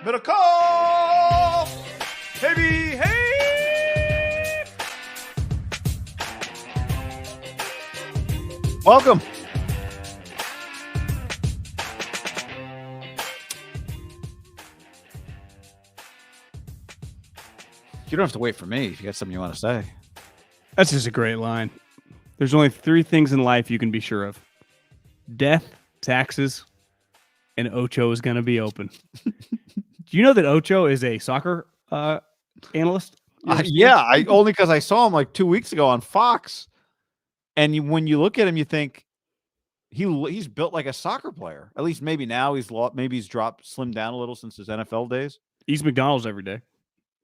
MIDDLEKAUFF! Baby, hey! Welcome. You don't have to wait for me if you got something you want to say. That's just a great line. There's only 3 things in life you can be sure of: death, taxes, and Ocho is going to be open. Do you know that Ocho is a soccer analyst? Yeah, only because I saw him like 2 weeks ago on Fox. And when you look at him, you think he's built like a soccer player. At least maybe now he's slimmed down a little since his NFL days. Eats McDonald's every day.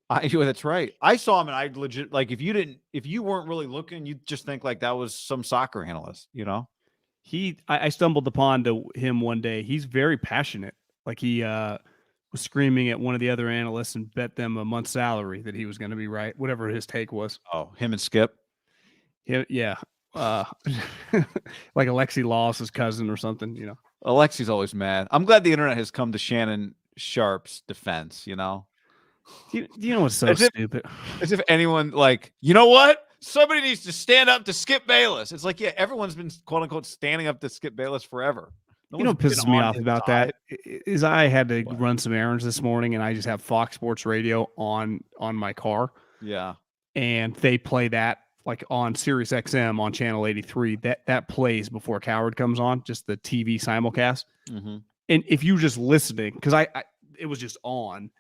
That's right. I saw him and I legit, like, if you weren't really looking, you'd just think like that was some soccer analyst, you know? I stumbled upon him one day. He's very passionate. Like he was screaming at one of the other analysts and bet them a month's salary that he was going to be right, whatever his take was. Oh, him and Skip? Yeah. Like Alexi Lawless's cousin or something, you know? Alexi's always mad. I'm glad the internet has come to Shannon Sharp's defense, you know? Do you know what's so stupid? As if anyone, like, you know what? Somebody needs to stand up to Skip Bayless. It's like, yeah, everyone's been, quote unquote, standing up to Skip Bayless forever. You know what pisses me off about that is I had to run some errands this morning, and I just have Fox Sports Radio on my car. Yeah. And they play that like on Sirius XM on channel 83. That plays before Coward comes on, just the TV simulcast. Mm-hmm. And if you just listening, because it was just on.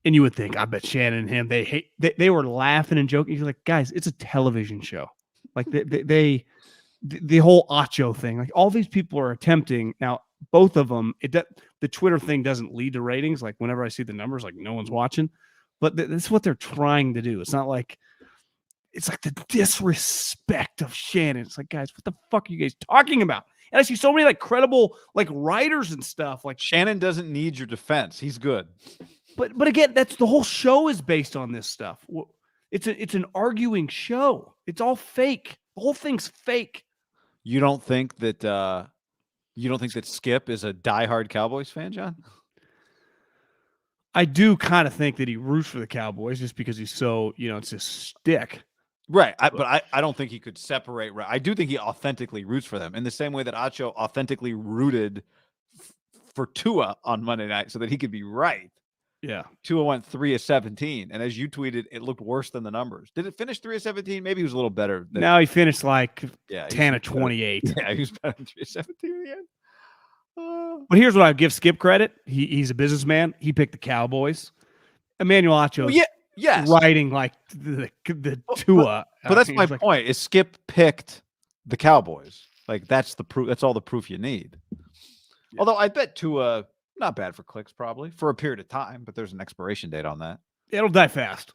And you would think, I bet Shannon and him, they were laughing and joking. You're like, guys, it's a television show. Like the whole Acho thing, like all these people are attempting. Now, both of them, the Twitter thing doesn't lead to ratings. Like whenever I see the numbers, like no one's watching, but that's what they're trying to do. It's not like, it's like the disrespect of Shannon. It's like, guys, what the fuck are you guys talking about? And I see so many like credible like writers and stuff. Like Shannon doesn't need your defense. He's good. But again, that's the whole show is based on this stuff. It's an arguing show. It's all fake. The whole thing's fake. You don't think that Skip is a diehard Cowboys fan, John? I do kind of think that he roots for the Cowboys just because he's so, it's his stick. Right. But I don't think he could separate. I do think he authentically roots for them in the same way that Acho authentically rooted for Tua on Monday night so that he could be right. Yeah. Tua went 3 of 17. And as you tweeted, it looked worse than the numbers. Did it finish 3 of 17? Maybe he was a little better. No, he finished like 10 of 28. Better. Yeah, he was better than 3 of 17 in the end. But here's what I give Skip credit. He's a businessman. He picked the Cowboys. Emmanuel Acho writing like the Tua. But that's my point. Is Skip picked the Cowboys. Like that's the proof. That's all the proof you need. Yeah. Although I bet Tua, not bad for clicks probably for a period of time, but there's an expiration date on that. It'll die fast.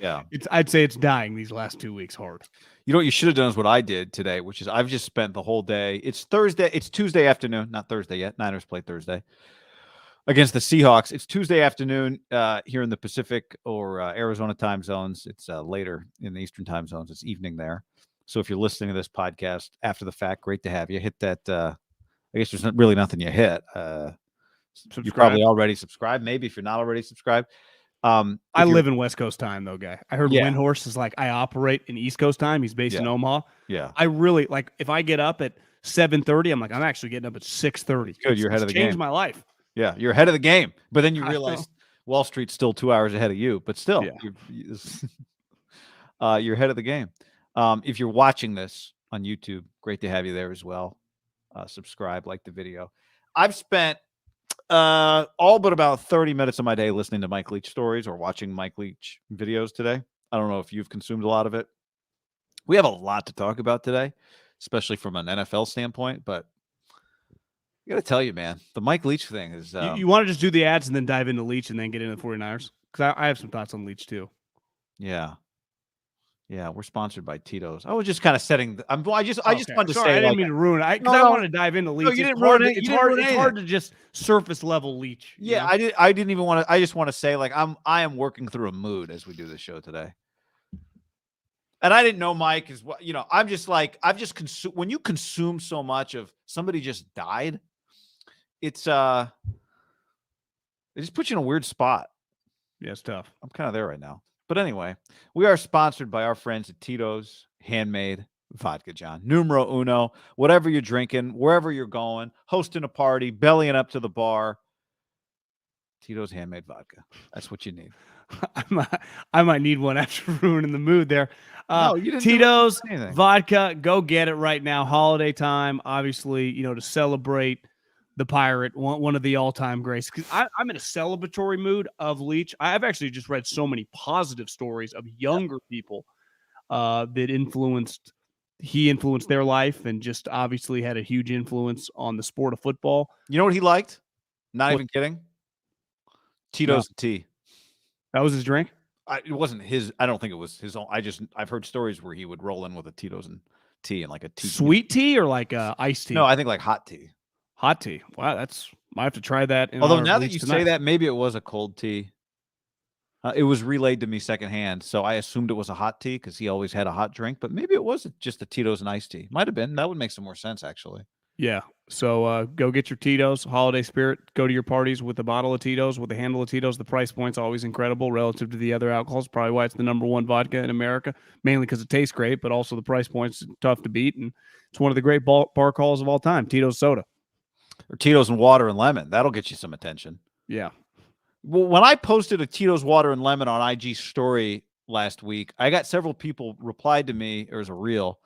Yeah. I'd say it's dying these last 2 weeks hard. You know what you should have done is what I did today, which is I've just spent the whole day. It's Tuesday afternoon, not Thursday yet. Niners play Thursday against the Seahawks. It's Tuesday afternoon here in the Pacific or Arizona time zones. It's later in the Eastern time zones. It's evening there. So if you're listening to this podcast after the fact, great to have you. Hit that. I guess there's really nothing you hit. You're probably already subscribed. Maybe if you're not already subscribed. I live in West Coast time though, guy. I heard Windhorse is like, I operate in East Coast time. He's based in Omaha. Yeah. I really like, if I get up at 7:30, I'm like, I'm actually getting up at 6:30. Good. You're ahead of the game. Changed my life. Yeah. You're ahead of the game. But then you realize Wall Street's still 2 hours ahead of you, but still you're ahead of the game. If you're watching this on YouTube, great to have you there as well. Subscribe, like the video. I've spent all but about 30 minutes of my day listening to Mike Leach stories or watching Mike Leach videos today. I don't know if you've consumed a lot of it. We have a lot to talk about today, especially from an NFL standpoint, but I got to tell you, man, the Mike Leach thing is... you want to just do the ads and then dive into Leach and then get into the 49ers? Because I have some thoughts on Leach too. Yeah. Yeah, we're sponsored by Tito's. I was just kind of setting. I just wanted to say. I didn't mean to ruin it. Because I wanted to dive into Leach. No, you didn't ruin it. It's hard to just surface level Leach. Yeah, I didn't even want to. I just want to say, like, I am working through a mood as we do this show today. And I didn't know Mike is what I'm just like I've just consumed. When you consume so much of somebody just died, it's It just puts you in a weird spot. Yeah, it's tough. I'm kind of there right now. But anyway, we are sponsored by our friends at Tito's Handmade Vodka, John. Numero uno. Whatever you're drinking, wherever you're going, hosting a party, bellying up to the bar, Tito's Handmade Vodka. That's what you need. I might need one after ruining the mood there. No, you didn't do Tito's anything. Vodka, go get it right now. Holiday time, obviously, to celebrate the Pirate, one of the all-time greats. Because I'm in a celebratory mood of Leach. I've actually just read so many positive stories of younger people that he influenced their life and just obviously had a huge influence on the sport of football. You know what he liked? Not even kidding. Tito's tea. That was his drink? It wasn't his. I don't think it was his own. I've heard stories where he would roll in with a Tito's and tea and like a tea. Sweet tea or like iced tea? No, I think like hot tea. Hot tea. Wow, might have to try that. Although now that you say that, maybe it was a cold tea. It was relayed to me secondhand, so I assumed it was a hot tea because he always had a hot drink. But maybe it was just a Tito's and iced tea. Might have been. That would make some more sense, actually. Yeah. So go get your Tito's, holiday spirit. Go to your parties with a bottle of Tito's, with a handle of Tito's. The price point's always incredible relative to the other alcohols. Probably why it's the #1 vodka in America, mainly because it tastes great, but also the price point's tough to beat. And it's one of the great bar calls of all time, Tito's soda. Or Tito's and water and lemon. That'll get you some attention. Yeah. Well, when I posted a Tito's water and lemon on IG story last week, I got several people replied to me, or as a reel,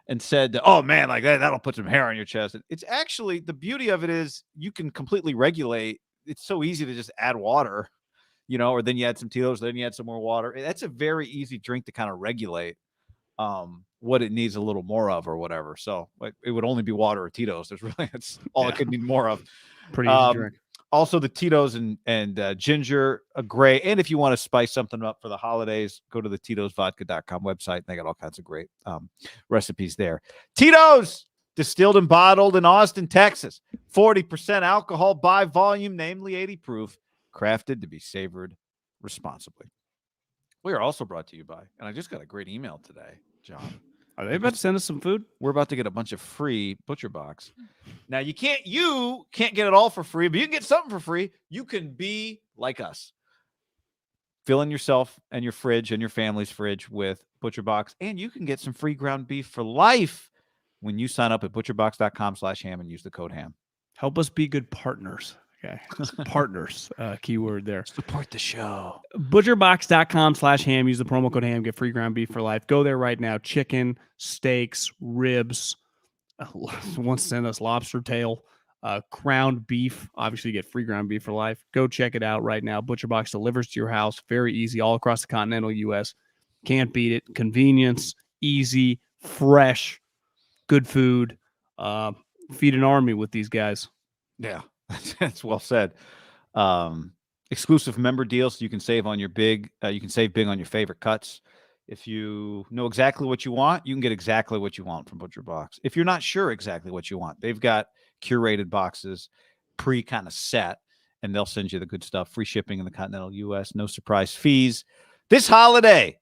and said, "Oh man, like that'll put some hair on your chest." It's actually, the beauty of it is you can completely regulate. It's so easy to just add water, or then you add some Tito's, then you add some more water. That's a very easy drink to kind of regulate what it needs a little more of or whatever. So it would only be water or Tito's. That's all it could need more of. Pretty easy drink. Also, the Tito's and ginger, great. And if you want to spice something up for the holidays, go to the Tito'sVodka.com website. They got all kinds of great recipes there. Tito's, distilled and bottled in Austin, Texas. 40% alcohol by volume, namely 80 proof, crafted to be savored responsibly. We are also brought to you by, and I just got a great email today, John. Are they about to send us some food? We're about to get a bunch of free ButcherBox. Now, you can't get it all for free, but you can get something for free. You can be like us. Fill in yourself and your fridge and your family's fridge with ButcherBox, and you can get some free ground beef for life when you sign up at butcherbox.com/ham and use the code ham. Help us be good partners. Okay. Partners, keyword there. Support the show. Butcherbox.com/ham. Use the promo code ham. Get free ground beef for life. Go there right now. Chicken, steaks, ribs. Once send us lobster tail, ground beef. Obviously, you get free ground beef for life. Go check it out right now. ButcherBox delivers to your house. Very easy, all across the continental U.S. Can't beat it. Convenience, easy, fresh, good food. Feed an army with these guys. Yeah. That's well said. Exclusive member deals, so you can save on your you can save big on your favorite cuts. If you know exactly what you want, you can get exactly what you want from ButcherBox. If you're not sure exactly what you want, they've got curated boxes, kind of set, and they'll send you the good stuff. Free shipping in the continental U.S. No surprise fees. This holiday,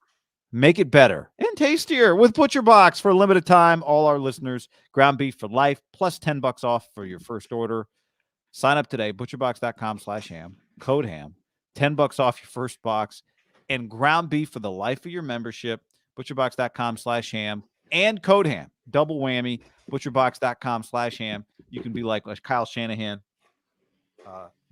make it better and tastier with ButcherBox for a limited time. All our listeners, ground beef for life, plus $10 off for your first order. Sign up today, butcherbox.com/ham, code ham, $10 off your first box, and ground beef for the life of your membership, butcherbox.com/ham, and code ham. Double whammy, butcherbox.com/ham. You can be like Kyle Shanahan,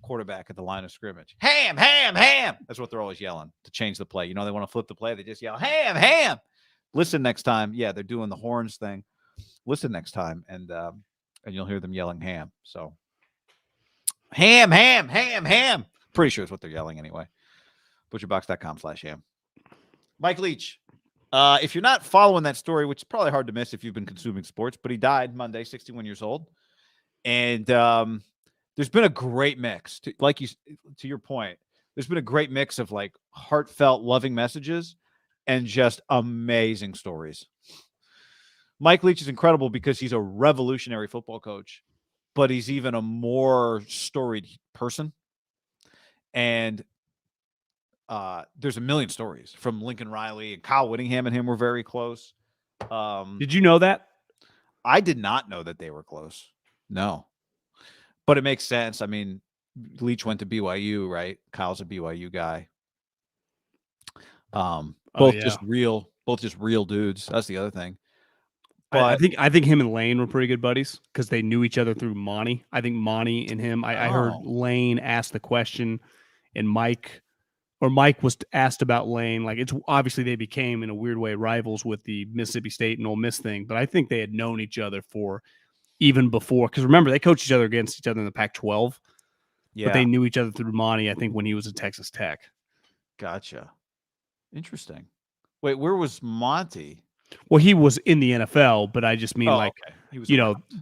quarterback at the line of scrimmage. Ham, ham, ham. That's what they're always yelling to change the play. They want to flip the play. They just yell, ham, ham. Listen next time. Yeah, they're doing the horns thing. Listen next time, and you'll hear them yelling ham. So, ham, ham, ham, ham. Pretty sure it's what they're yelling anyway. Butcherbox.com/ham. Mike Leach. If you're not following that story, which is probably hard to miss if you've been consuming sports, but he died Monday, 61 years old. And there's been a great mix. To your point, there's been a great mix of like heartfelt, loving messages and just amazing stories. Mike Leach is incredible because he's a revolutionary football coach, but he's even a more storied person. And there's a million stories from Lincoln Riley and Kyle Whittingham and him were very close. Did you know that? I did not know that they were close. No. But it makes sense. I mean, Leach went to BYU, right? Kyle's a BYU guy. Oh, Both yeah. just real dudes. That's the other thing. I But think him and Lane were pretty good buddies because they knew each other through Monty. I think Monty and him. I heard Lane ask the question, and Mike was asked about Lane. Like, it's obviously they became in a weird way rivals with the Mississippi State and Ole Miss thing, but I think they had known each other for even before. Because remember, they coached each other against each other in the Pac-12. yeah, But they knew each other through Monty. I think when he was at Texas Tech. gotcha. Interesting. Wait, where was Monty? Well, he was in the NFL, but I just mean Okay. He was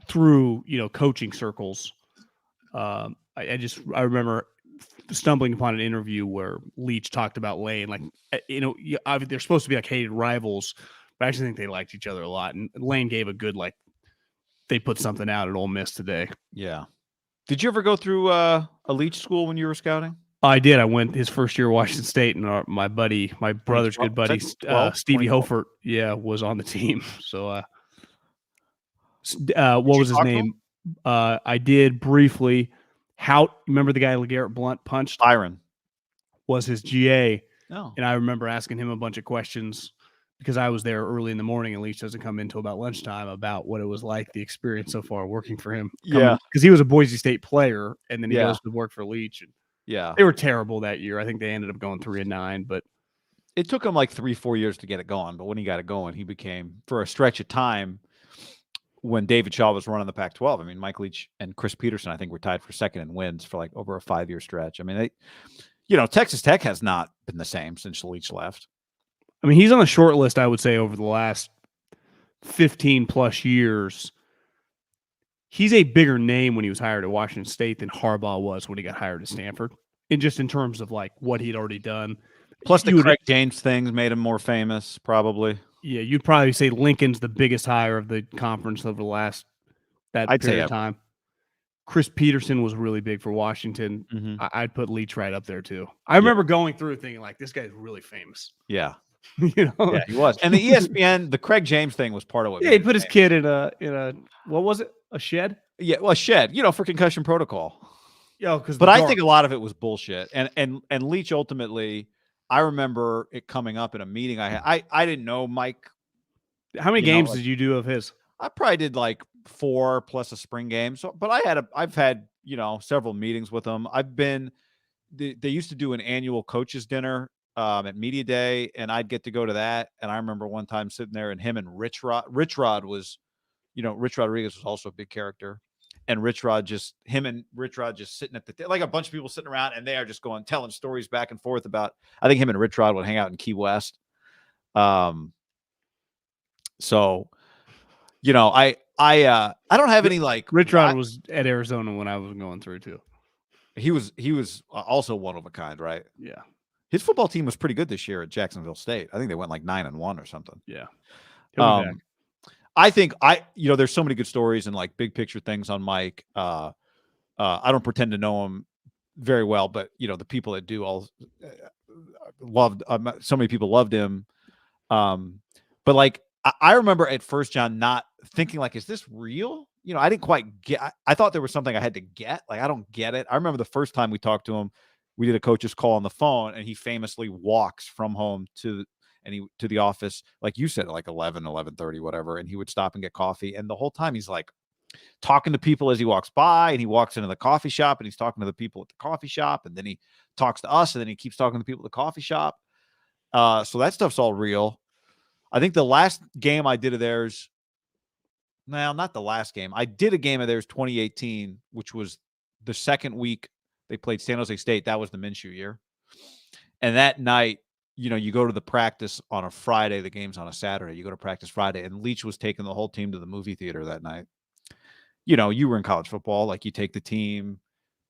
through coaching circles. I remember stumbling upon an interview where Leach talked about Lane. Like, they're supposed to be like hated rivals, but I actually think they liked each other a lot. And Lane gave a good they put something out at Ole Miss today. Yeah. Did you ever go through a Leach school when you were scouting? I did. I went his first year at Washington State, and my brother's good buddy, Stevie Hofert, was on the team. So, what was his name? I did briefly. Remember the guy LeGarrette Blount punched? Byron was his GA. Oh. And I remember asking him a bunch of questions because I was there early in the morning, and Leach doesn't come in until about lunchtime, about what it was like, the experience so far working for him. Yeah. Because he was a Boise State player, and then he goes to work for Leach. And they were terrible that year. I think they ended up going 3-9, but it took him like 3-4 years to get it going. But when he got it going, he became, for a stretch of time, when David Shaw was running the Pac-12. I mean, Mike Leach and Chris Peterson, I think, were tied for second in wins for like over a 5-year stretch. I mean, Texas Tech has not been the same since Leach left. I mean, he's on the short list, I would say, over the last 15 plus years. He's a bigger name when he was hired at Washington State than Harbaugh was when he got hired at Stanford. And just in terms of like what he'd already done. Plus the Craig James things made him more famous, probably. Yeah, you'd probably say Lincoln's the biggest hire of the conference over the last period of time. Chris Peterson was really big for Washington. Mm-hmm. I'd put Leach right up there too. I remember going through thinking like, this guy's really famous. Yeah. Yeah, he was. And the ESPN, the Craig James thing was part of what. Yeah, he put his kid in a what was it? A shed? Yeah, well, a shed. For concussion protocol. Yeah, but I think a lot of it was bullshit. And Leach ultimately, I remember it coming up in a meeting I had. I didn't know Mike. How many games did you do of his? I probably did like 4 plus a spring game. So, but I've had several meetings with him. They used to do an annual coaches dinner at Media Day, and I'd get to go to that. And I remember one time sitting there, and him and Rich Rod was, Rich Rodriguez was also a big character. And Rich Rod just sitting at like a bunch of people sitting around, and they are just telling stories back and forth about, I think him and Rich Rod would hang out in Key West. So, I don't have any like. Rich Rod was at Arizona when I was going through too. He was also one of a kind, right? Yeah. His football team was pretty good this year at Jacksonville State. I think they went like 9-1 or something. Yeah. I think there's so many good stories and like big picture things on Mike. I don't pretend to know him very well, but the people that do all loved. So many people loved him. But like I remember at first, John, not thinking like, is this real? I didn't quite get. I thought there was something I had to get. Like, I don't get it. I remember the first time we talked to him, we did a coach's call on the phone, and he famously walks from home to the office, like you said, like 11:30, whatever. And he would stop and get coffee. And the whole time he's like talking to people as he walks by, and he walks into the coffee shop and he's talking to the people at the coffee shop. And then he talks to us, and then he keeps talking to the people at the coffee shop. So that stuff's all real. I think the last game I did of theirs, not the last game. I did a game of theirs 2018, which was the second week they played San Jose State. That was the Minshew year. And that night, you go to the practice on a Friday. The game's on a Saturday. You go to practice Friday, and Leach was taking the whole team to the movie theater that night. You were in college football. Like, you take the team,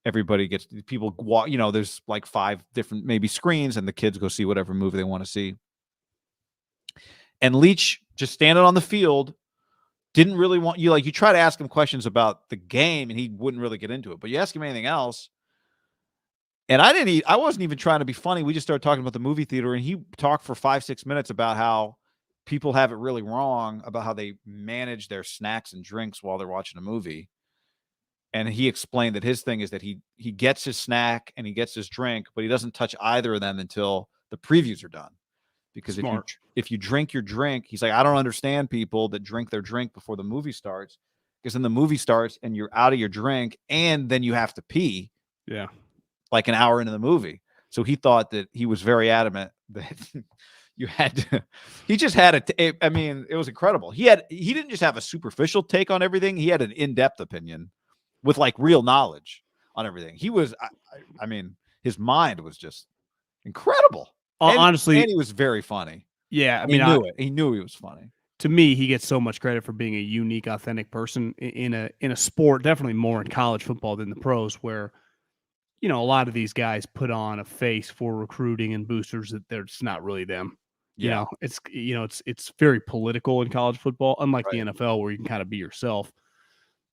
everybody gets, people walk, there's like 5 different maybe screens, and the kids go see whatever movie they want to see. And Leach just standing on the field, didn't really want you. Like, you try to ask him questions about the game, and he wouldn't really get into it. But you ask him anything else, and I wasn't even trying to be funny. We just started talking about the movie theater, and he talked for 5-6 minutes about how people have it really wrong about how they manage their snacks and drinks while they're watching a movie. And he explained that his thing is that he gets his snack and he gets his drink, but he doesn't touch either of them until the previews are done. Because if you drink your drink, he's like, I don't understand people that drink their drink before the movie starts, because then the movie starts and you're out of your drink and then you have to pee. Yeah. Like an hour into the movie. So he thought that he was very adamant that you had to, he just had I mean, it was incredible. He didn't just have a superficial take on everything. He had an in-depth opinion with like real knowledge on everything. He was, I mean, his mind was just incredible. Honestly, and he was very funny. Yeah. I mean, he knew he was funny. To me, he gets so much credit for being a unique, authentic person in a sport, definitely more in college football than the pros, where, a lot of these guys put on a face for recruiting and boosters that they're just not really them. Yeah. It's very political in college football, unlike the Right. NFL where you can kind of be yourself.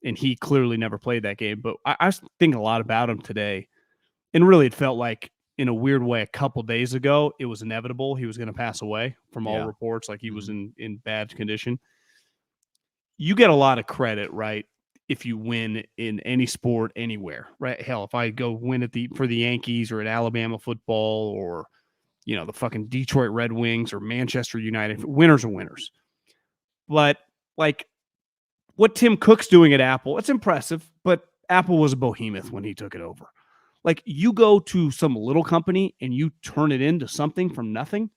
And he clearly never played that game. But I was thinking a lot about him today. And really, it felt like, in a weird way, a couple days ago, it was inevitable he was going to pass away from all reports. Like he was in bad condition. You get a lot of credit, right, if you win in any sport anywhere, right? Hell, if I go win for the Yankees or at Alabama football or, the fucking Detroit Red Wings or Manchester United, winners are winners. But like what Tim Cook's doing at Apple, it's impressive, but Apple was a behemoth when he took it over. Like you go to some little company and you turn it into something from nothing,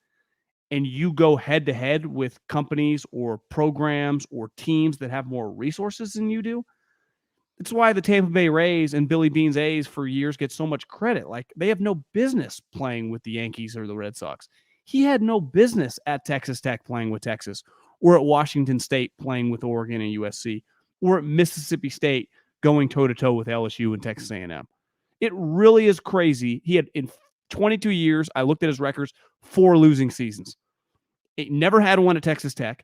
and you go head to head with companies or programs or teams that have more resources than you do. It's why the Tampa Bay Rays and Billy Bean's A's for years get so much credit. Like they have no business playing with the Yankees or the Red Sox. He had no business at Texas Tech playing with Texas, or at Washington State playing with Oregon and USC, or at Mississippi State going toe-to-toe with LSU and Texas A&M. It really is crazy. He had, in 22 years, I looked at his records, 4 losing seasons. It never had one at Texas Tech.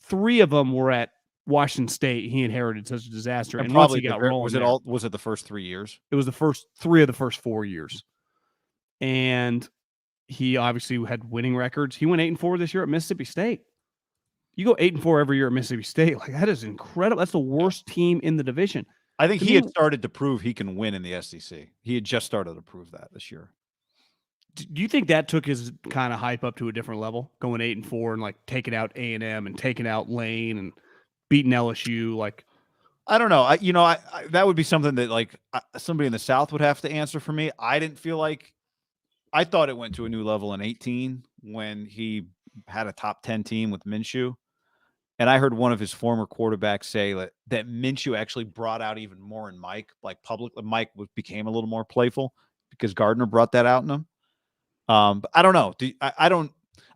3 of them were at Washington State. He inherited such a disaster. And once he got rolling, was it the first 3 years? It was the first 3 of the first 4 years. And he obviously had winning records. He went 8-4 this year at Mississippi State. You go 8-4 every year at Mississippi State. Like that is incredible. That's the worst team in the division. I think he had started to prove he can win in the SEC. He had just started to prove that this year. Do you think that took his kind of hype up to a different level, going 8-4 and like taking out A&M and taking out Lane and beating LSU? Like, I don't know. I that would be something that like somebody in the South would have to answer for me. I didn't feel like, I thought it went to a new level in 2018 when he had a top 10 team with Minshew. And I heard one of his former quarterbacks say that Minshew actually brought out even more in Mike, like publicly. Mike became a little more playful because Gardner brought that out in him. But I don't know.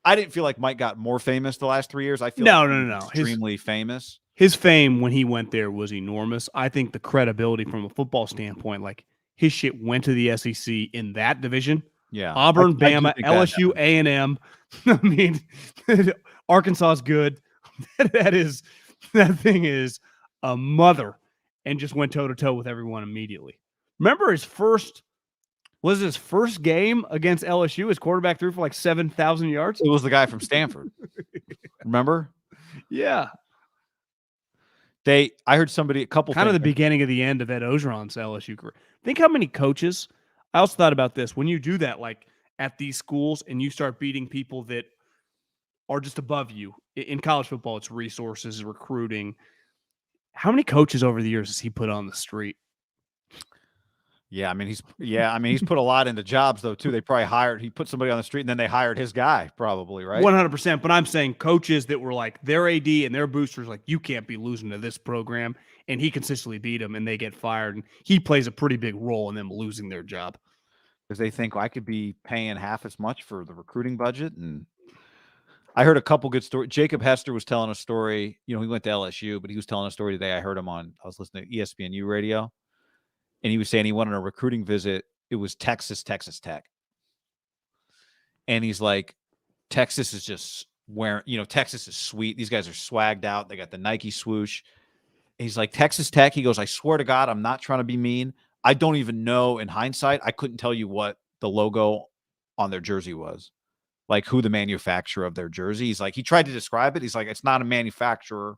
I didn't feel like Mike got more famous the last 3 years. I feel no. Extremely famous. His fame when he went there was enormous. I think the credibility from a football standpoint, like his shit went to the SEC in that division. Yeah. Auburn, Bama, LSU, A&M. I mean, Arkansas is good. That thing is a mother, and just went toe to toe with everyone immediately. Remember his first game against LSU? His quarterback threw for like 7,000 yards. It was the guy from Stanford. Remember? Yeah. I heard somebody kind of the beginning of the end of Ed Orgeron's LSU career. Think how many coaches. I also thought about this when you do that, like at these schools, and you start beating people that are just above you. In college football, it's resources, recruiting. How many coaches over the years has he put on the street? Yeah, I mean he's put a lot into jobs though too. They probably he put somebody on the street and then they hired his guy, probably, right? 100%. But I'm saying coaches that were like their AD and their boosters, like you can't be losing to this program, and he consistently beat them and they get fired, and he plays a pretty big role in them losing their job because they think, well, I could be paying half as much for the recruiting budget. And I heard a couple good stories. Jacob Hester was telling a story. He went to LSU, but he was telling a story today. I was listening to ESPNU radio, and he was saying he went on a recruiting visit. It was Texas Tech. And he's like, Texas is just wearing, Texas is sweet. These guys are swagged out. They got the Nike swoosh. He's like, Texas Tech. He goes, I swear to God, I'm not trying to be mean. I don't even know in hindsight. I couldn't tell you what the logo on their jersey was. Like who the manufacturer of their jersey. He's like, he tried to describe it. He's like, it's not a manufacturer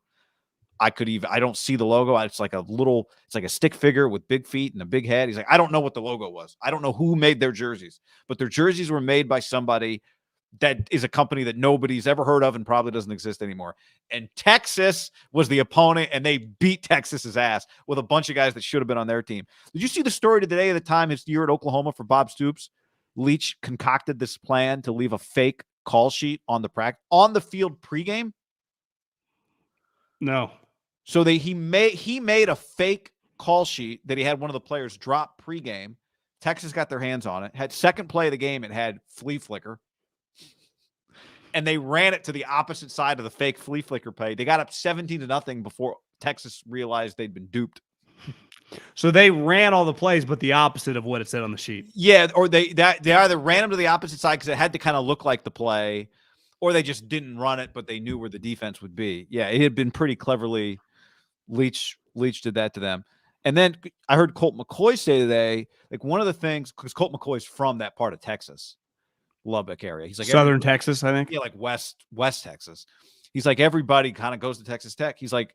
I don't see the logo. It's like a stick figure with big feet and a big head. He's like, I don't know what the logo was. I don't know who made their jerseys, but their jerseys were made by somebody that is a company that nobody's ever heard of and probably doesn't exist anymore. And Texas was the opponent, and they beat Texas's ass with a bunch of guys that should have been on their team. Did you see the story today of the time his year at Oklahoma for Bob Stoops? Leach concocted this plan to leave a fake call sheet on the field pregame. No. So he made a fake call sheet that he had one of the players drop pregame. Texas got their hands on it. Had second play of the game, it had flea flicker. And they ran it to the opposite side of the fake flea flicker play. They got up 17-0 before Texas realized they'd been duped. So they ran all the plays, but the opposite of what it said on the sheet. Yeah, or they either ran them to the opposite side because it had to kind of look like the play, or they just didn't run it, but they knew where the defense would be. Yeah, it had been pretty cleverly. Leach did that to them. And then I heard Colt McCoy say today, like one of the things, because Colt McCoy's from that part of Texas, Lubbock area. He's like Southern Texas, I think. Yeah, like West Texas. He's like, everybody kind of goes to Texas Tech. He's like,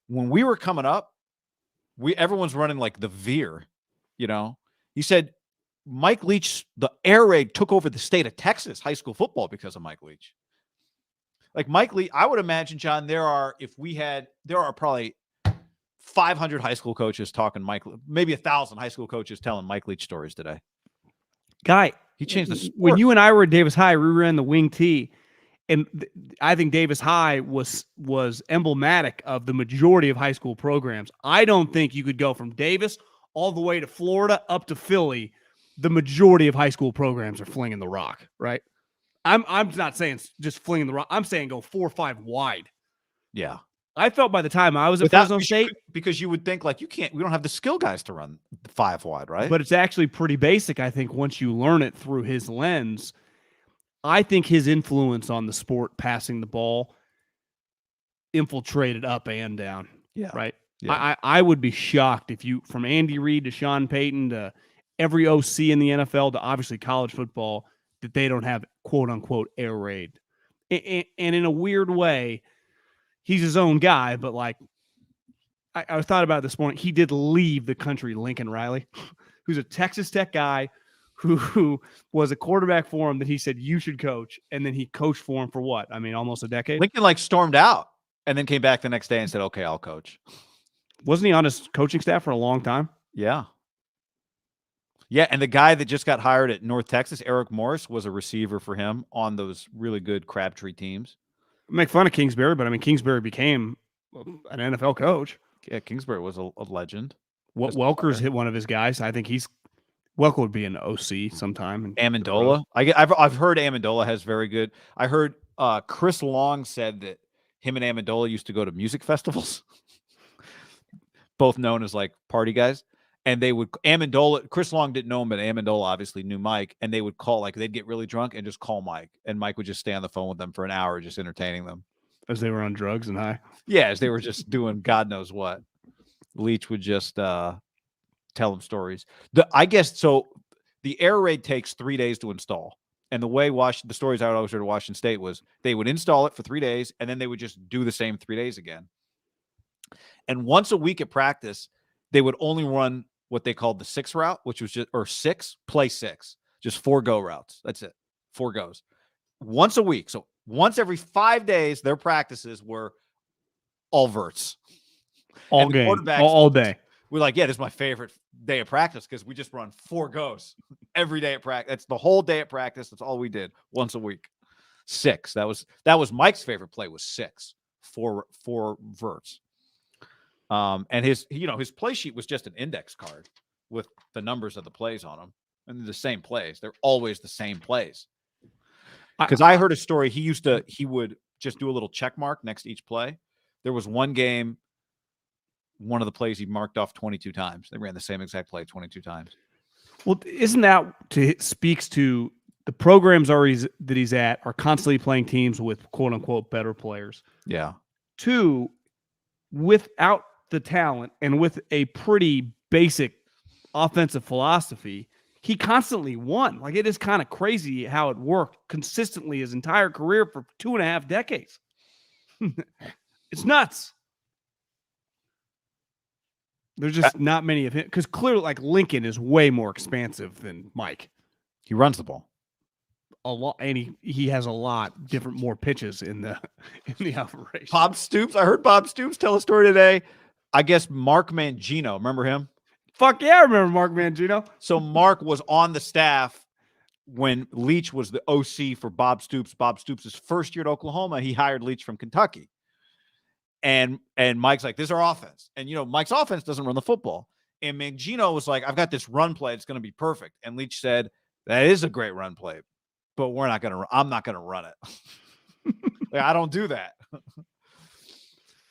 when we were coming up, everyone's running like the veer, you know. He said Mike Leach, the air raid took over the state of Texas high school football because of Mike Leach. Like Mike Leach, I would imagine, John, there are probably 500 high school coaches talking maybe 1,000 high school coaches telling Mike Leach stories today. Guy, he changed the sport. When you and I were at Davis High, we ran the wing tee, and I think Davis High was emblematic of the majority of high school programs. I don't think you could go from Davis all the way to Florida up to Philly. The majority of high school programs are flinging the rock, right? I'm not saying just flinging the rock. I'm saying go 4 or 5 wide. Yeah. I felt by the time I was at Fresno State, because you would think like we don't have the skill guys to run 5 wide, right? But it's actually pretty basic. I think once you learn it through his lens, I think his influence on the sport, passing the ball, infiltrated up and down. Yeah. Right. Yeah. I would be shocked if you, from Andy Reid to Sean Payton to every OC in the NFL to obviously college football, that they don't have quote unquote air raid. And in a weird way, he's his own guy, but like I thought about it this morning. He did leave the country, Lincoln Riley, who's a Texas Tech guy who was a quarterback for him that he said you should coach, and then he coached for him for what? I mean, almost a decade. Lincoln like stormed out and then came back the next day and said, "Okay, I'll coach." Wasn't he on his coaching staff for a long time? Yeah. Yeah, and the guy that just got hired at North Texas, Eric Morris, was a receiver for him on those really good Crabtree teams. Make fun of Kingsbury, but I mean, Kingsbury became an NFL coach. Yeah, Kingsbury was a legend. Welker's hit one of his guys. I think Welker would be an OC sometime. Amendola. I've heard Amendola has very good. I heard Chris Long said that him and Amendola used to go to music festivals, both known as like party guys. And Chris Long didn't know him, but Amendola obviously knew Mike. And they would call, like, they'd get really drunk and just call Mike. And Mike would just stay on the phone with them for an hour, just entertaining them. As they were on drugs and high? Yeah, as they were just doing God knows what. Leach would just tell them stories. I guess, so the air raid takes 3 days to install. And the way the stories I would always heard at Washington State was they would install it for 3 days, and then they would just do the same 3 days again. And once a week at practice, they would only run what they called the 6 route, which was play 6, just 4 go routes. That's it. 4 goes once a week. So once every 5 days, their practices were all verts, all game, all day. We're like, yeah, this is my favorite day of practice because we just run 4 goes every day at practice. That's the whole day at practice. That's all we did once a week. 6. That was Mike's favorite play was 6, 4 verts. And his play sheet was just an index card with the numbers of the plays on them, and they're the same plays. They're always the same plays. Because I heard a story. He would just do a little check mark next to each play. There was one game, one of the plays he marked off 22 times. They ran the same exact play 22 times. Well, isn't that speaks to the programs that he's at are constantly playing teams with quote unquote better players. Yeah. 2, without the talent and with a pretty basic offensive philosophy, he constantly won. Like, it is kind of crazy how it worked consistently his entire career for 2.5 decades. It's nuts. There's just not many of him because clearly, like Lincoln is way more expansive than Mike. He runs the ball a lot, and he has a lot different more pitches in the operation. Bob Stoops. I heard Bob Stoops tell a story today. I guess Mark Mangino. Remember him? Fuck yeah, I remember Mark Mangino. So Mark was on the staff when Leach was the OC for Bob Stoops. Bob Stoops' first year at Oklahoma, he hired Leach from Kentucky. And Mike's like, this is our offense. And, Mike's offense doesn't run the football. And Mangino was like, I've got this run play. It's going to be perfect. And Leach said, that is a great run play, but I'm not going to run it. Like, I don't do that.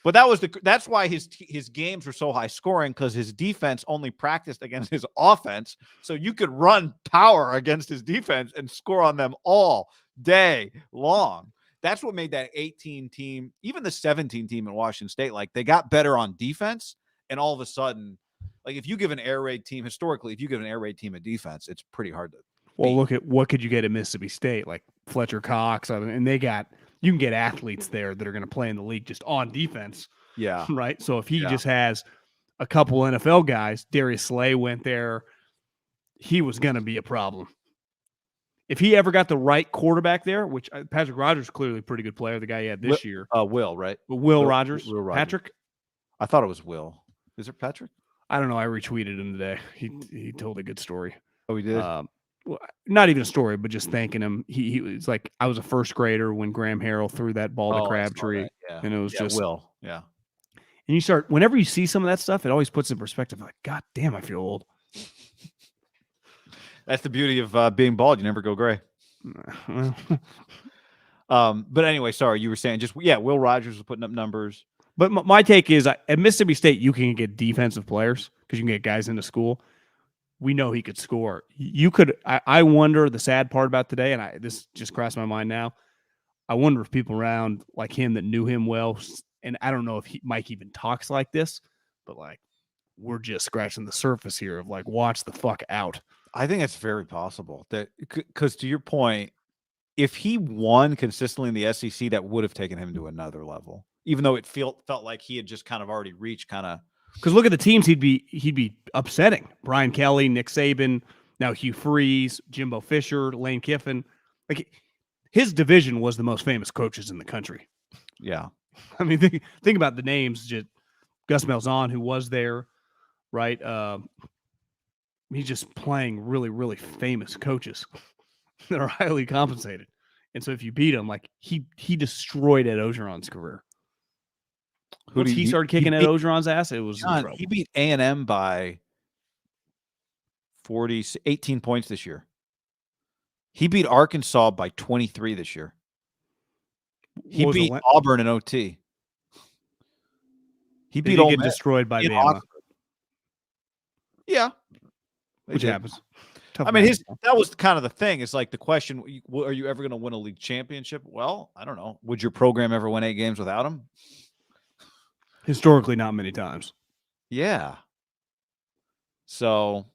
But that's why his games were so high scoring, because his defense only practiced against his offense. So you could run power against his defense and score on them all day long. That's what made that 18 team, even the 17 team in Washington State, like they got better on defense. And all of a sudden, like if you give an air raid team, historically, if you give an air raid team a defense, it's pretty hard to Well, look at what could you get at Mississippi State, like Fletcher Cox, and you can get athletes there that are going to play in the league just on defense. Yeah. Right. So if he just has a couple NFL guys, Darius Slay went there, he was going to be a problem. If he ever got the right quarterback there, which Patrick Rogers is clearly a pretty good player, the guy he had this year. Will, right? Will Rogers. Will Rogers. Patrick? I thought it was Will. Is it Patrick? I don't know. I retweeted him today. He told a good story. Oh, he did? Well, not even a story, but just thanking him. He was like, I was a first grader when Graham Harrell threw that ball to Crabtree. Yeah. And it was just Will. Yeah. And you start, whenever you see some of that stuff, it always puts in perspective. Like, God damn, I feel old. That's the beauty of being bald. You never go gray. But anyway, sorry, you were saying Will Rogers was putting up numbers. But my take is at Mississippi State, you can get defensive players because you can get guys into school. We know he could score. You could. I wonder, the sad part about today, and this just crossed my mind now. I wonder if people around like him that knew him well, and I don't know if Mike even talks like this, but like we're just scratching the surface here of like, watch the fuck out. I think it's very possible that, because to your point, if he won consistently in the SEC, that would have taken him to another level, even though it felt like he had just kind of already reached because look at the teams he'd be upsetting: Brian Kelly, Nick Saban, now Hugh Freeze, Jimbo Fisher, Lane Kiffin. Like his division was the most famous coaches in the country. Yeah, I mean, think about the names. Just Gus Malzahn, who was there, right? He's just playing really, really famous coaches that are highly compensated. And so if you beat him, like he destroyed Ed Ogeron's career. Once he started kicking Ed Ogeron's ass, it was he beat A&M by 18 points this year. He beat Arkansas by 23 this year. He beat Auburn in OT. He beat Ole Miss. Destroyed by Bama. Yeah. Which happens. I mean, that was kind of the thing. It's like the question, are you ever going to win a league championship? Well, I don't know. Would your program ever win 8 games without him? Historically, not many times. Yeah. So,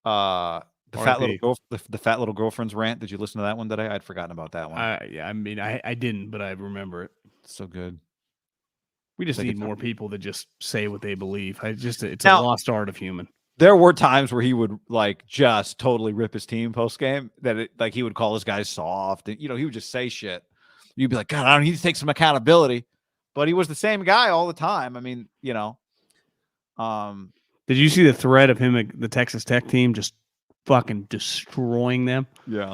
the fat little girlfriend's rant. Did you listen to that one today? I'd forgotten about that one. Yeah, I mean, I didn't, but I remember it. It's so good. We just need more people that just say what they believe. It's a lost art of human. There were times where he would like just totally rip his team post game. Like he would call his guys soft, and he would just say shit. You'd be like, God, I don't need to take some accountability. But he was the same guy all the time. I mean, Did you see the thread of him at the Texas Tech team just fucking destroying them? Yeah.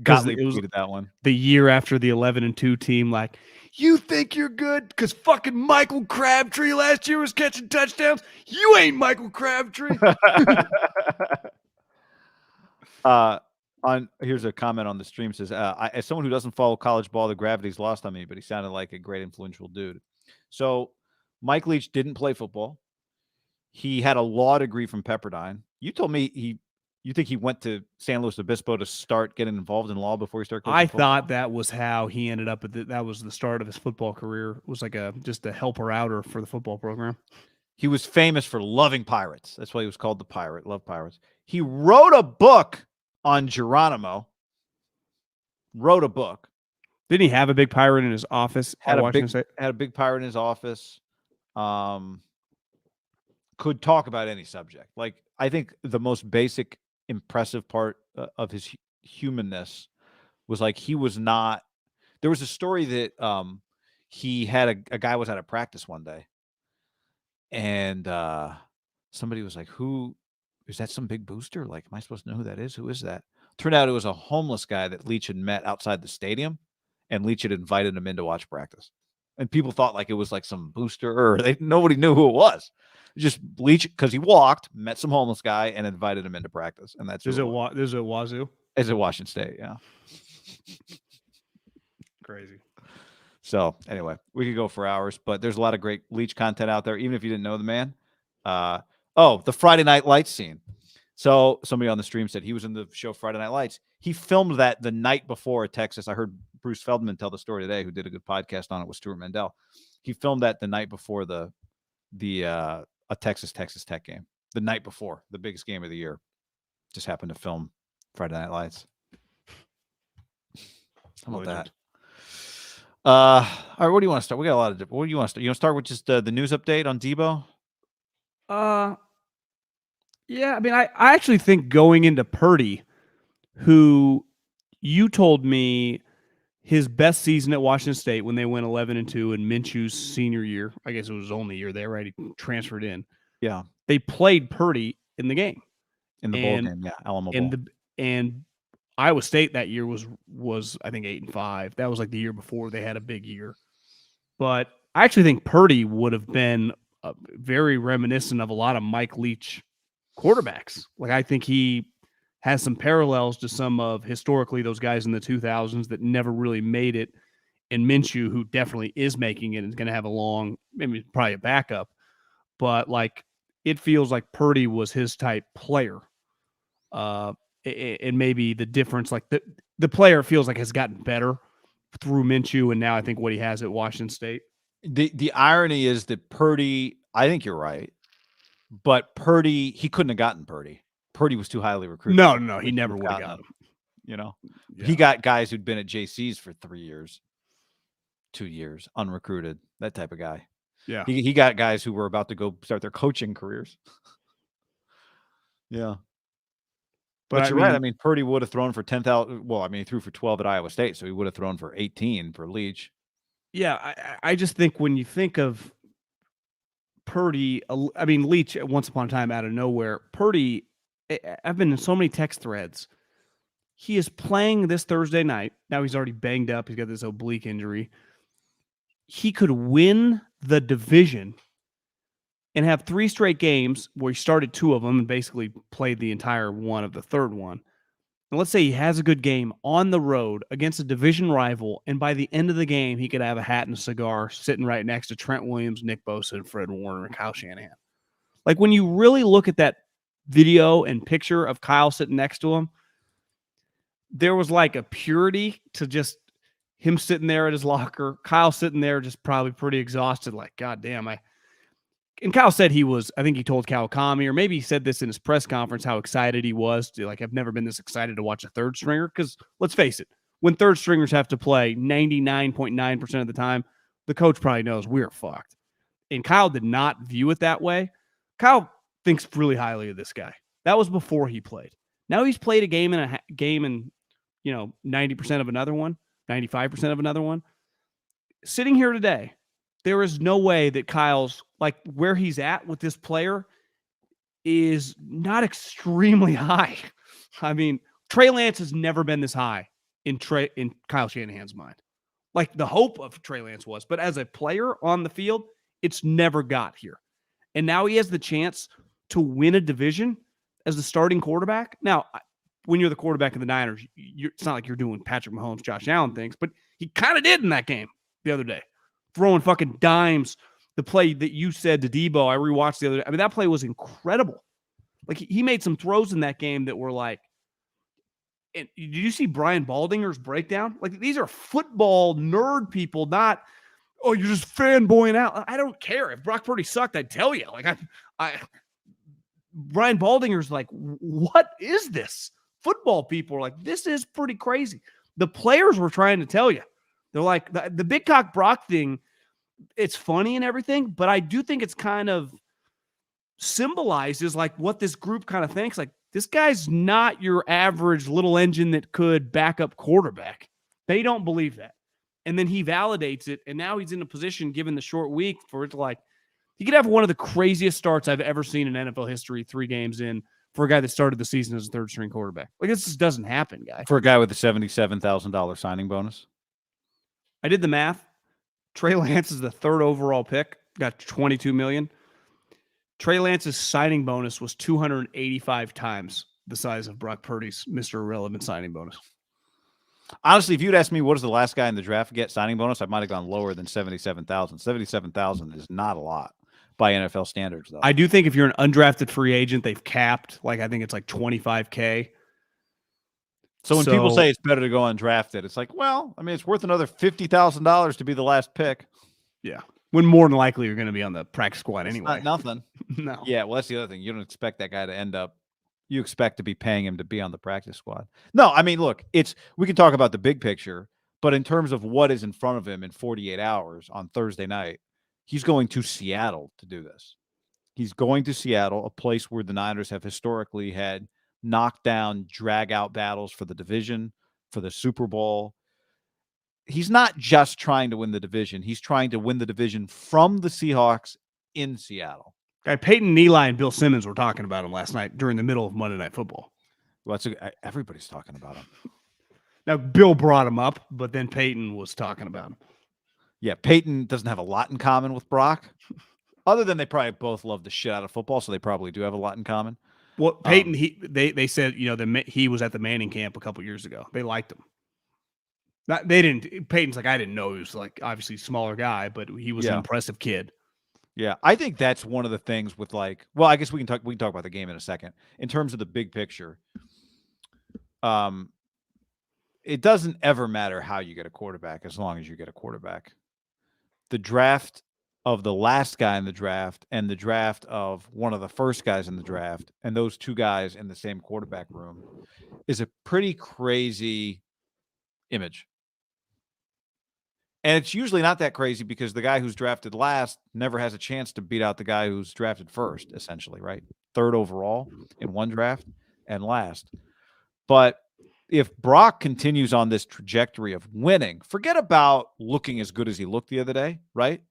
Gottlieb tweeted that one. The year after the 11-2 team, like, you think you're good because fucking Michael Crabtree last year was catching touchdowns? You ain't Michael Crabtree. Here's a comment on the stream. Says, as someone who doesn't follow college ball, the gravity's lost on me, but he sounded like a great influential dude. So Mike Leach didn't play football. He had a law degree from Pepperdine. You told me you think he went to San Luis Obispo to start getting involved in law before he started coaching football? Thought that was how he ended up that was the start of his football career. It was like just a helper-outer for the football program. He was famous for loving pirates. That's why he was called the Pirate. Love pirates. He wrote a book on Geronimo. Wrote a book. Didn't he have a big pirate in his office? Had a big pirate in his office. could talk about any subject. Like, I think the most basic, impressive part of his humanness was like he was not. There was a story that he had a guy was at a practice one day, and somebody was like, "Who is that? Some big booster? Like, am I supposed to know who that is? Who is that?" Turned out it was a homeless guy that Leach had met outside the stadium, and Leach had invited him in to watch practice. And people thought like it was like some booster, or nobody knew who it was. Just Leach, because he walked, met some homeless guy, and invited him into practice. And that's Is it Wazoo? Is it Washington State? Yeah. Crazy. So anyway, we could go for hours, but there's a lot of great Leach content out there, even if you didn't know the man. The Friday Night Lights scene. So somebody on the stream said he was in the show Friday Night Lights. He filmed that the night before at Texas. I heard Bruce Feldman tell the story today, who did a good podcast on it with Stuart Mandel. He filmed that the night before a Texas Tech game. The night before, the biggest game of the year. Just happened to film Friday Night Lights. How about that? All right, what do you want to start? We got a lot of different. What do you want to start? You want to start with just the news update on Deebo? Yeah, I mean, I actually think going into Purdy, who you told me his best season at Washington State when they went 11-2 in Minshew's senior year. I guess it was his only year there, right? He transferred in. Yeah. They played Purdy in the game. In the bowl game, yeah. Alamo Bowl. And Iowa State that year was I think 8-5. That was like the year before they had a big year. But I actually think Purdy would have been very reminiscent of a lot of Mike Leach quarterbacks. Like, I think he has some parallels to some of historically those guys in the 2000s that never really made it. And Minshew, who definitely is making it, is going to have a long, maybe probably a backup. But like, it feels like Purdy was his type player. And maybe the difference, like the player feels like has gotten better through Minshew, and now I think what he has at Washington State. The irony is that Purdy, I think you're right, but Purdy, he couldn't have gotten Purdy. Purdy was too highly recruited. No, he never would have got him. You know, Yeah. He got guys who'd been at JC's for 3 years, 2 years, unrecruited, that type of guy. Yeah. He got guys who were about to go start their coaching careers. Yeah. But you're right. I mean, Purdy would have thrown for 10,000. Well, I mean, he threw for 12 at Iowa State, so he would have thrown for 18 for Leach. Yeah, I just think when you think of Purdy, I mean, Leach, once upon a time out of nowhere, Purdy, I've been in so many text threads. He is playing this Thursday night. Now he's already banged up. He's got this oblique injury. He could win the division and have 3 straight games where he started 2 of them and basically played the entire one of the third one. And let's say he has a good game on the road against a division rival, and by the end of the game, he could have a hat and a cigar sitting right next to Trent Williams, Nick Bosa, and Fred Warner and Kyle Shanahan. Like, when you really look at that video and picture of Kyle sitting next to him, there was like a purity to just him sitting there at his locker, Kyle sitting there just probably pretty exhausted, like, God damn, and Kyle said he was, I think he told Kawakami, or maybe he said this in his press conference, how excited he was to, like, I've never been this excited to watch a third stringer. Because let's face it, when third stringers have to play 99.9% of the time, the coach probably knows we're fucked. And Kyle did not view it that way. Kyle thinks really highly of this guy. That was before he played. Now he's played a game and 90% of another one, 95% of another one. Sitting here today, there is no way that Kyle's, like, where he's at with this player is not extremely high. I mean, Trey Lance has never been this high in Kyle Shanahan's mind. Like, the hope of Trey Lance was, but as a player on the field, it's never got here. And now he has the chance to win a division as the starting quarterback. Now, when you're the quarterback of the Niners, it's not like you're doing Patrick Mahomes, Josh Allen things, but he kind of did in that game the other day. Throwing fucking dimes. The play that you said to Deebo, I rewatched the other day. I mean, that play was incredible. Like, he made some throws in that game that were like, and did you see Brian Baldinger's breakdown? Like, these are football nerd people, not, oh, you're just fanboying out. I don't care. If Brock Purdy sucked, I'd tell you. Like, Brian Baldinger's like, what is this? Football people are like, this is pretty crazy. The players were trying to tell you. They're like, the big cock Brock thing, it's funny and everything, but I do think it's kind of symbolizes like what this group kind of thinks. Like, this guy's not your average little engine that could back up quarterback. They don't believe that. And then he validates it. And now he's in a position, given the short week, for it to like, he could have one of the craziest starts I've ever seen in NFL history, 3 games in, for a guy that started the season as a third string quarterback. Like, this just doesn't happen, guy. For a guy with a $77,000 signing bonus. I did the math. Trey Lance is the 3rd overall pick, got $22 million. Trey Lance's signing bonus was 285 times the size of Brock Purdy's Mr. Irrelevant signing bonus. Honestly, if you'd asked me what does the last guy in the draft get signing bonus, I might have gone lower than 77,000. 77,000 is not a lot by NFL standards, though. I do think if you're an undrafted free agent, they've capped, like, I think it's like $25K. So when people say it's better to go undrafted, it's like, well, I mean, it's worth another $50,000 to be the last pick. Yeah. When more than likely you're going to be on the practice squad anyway. Not nothing. No. Yeah, well, that's the other thing. You don't expect that guy to end up. You expect to be paying him to be on the practice squad. No, I mean, look, we can talk about the big picture, but in terms of what is in front of him in 48 hours on Thursday night, he's going to Seattle to do this. He's going to Seattle, a place where the Niners have historically had knockdown, drag-out battles for the division, for the Super Bowl. He's not just trying to win the division. He's trying to win the division from the Seahawks in Seattle. Guy Peyton, Eli, and Bill Simmons were talking about him last night during the middle of Monday Night Football. Well, everybody's talking about him. Now, Bill brought him up, but then Peyton was talking about him. Yeah, Peyton doesn't have a lot in common with Brock, other than they probably both love the shit out of football, so they probably do have a lot in common. Well, Peyton, they said, you know, he was at the Manning camp a couple years ago. They liked him. They didn't. Peyton's like, I didn't know he was like obviously a smaller guy, but he was an impressive kid. Yeah, I think that's one of the things with like. Well, I guess we can talk about the game in a second. In terms of the big picture, it doesn't ever matter how you get a quarterback as long as you get a quarterback. The draft of the last guy in the draft and the draft of one of the first guys in the draft, and those two guys in the same quarterback room, is a pretty crazy image. And it's usually not that crazy because the guy who's drafted last never has a chance to beat out the guy who's drafted first, essentially, right? 3rd overall in one draft and last. But if Brock continues on this trajectory of winning, forget about looking as good as he looked the other day, right?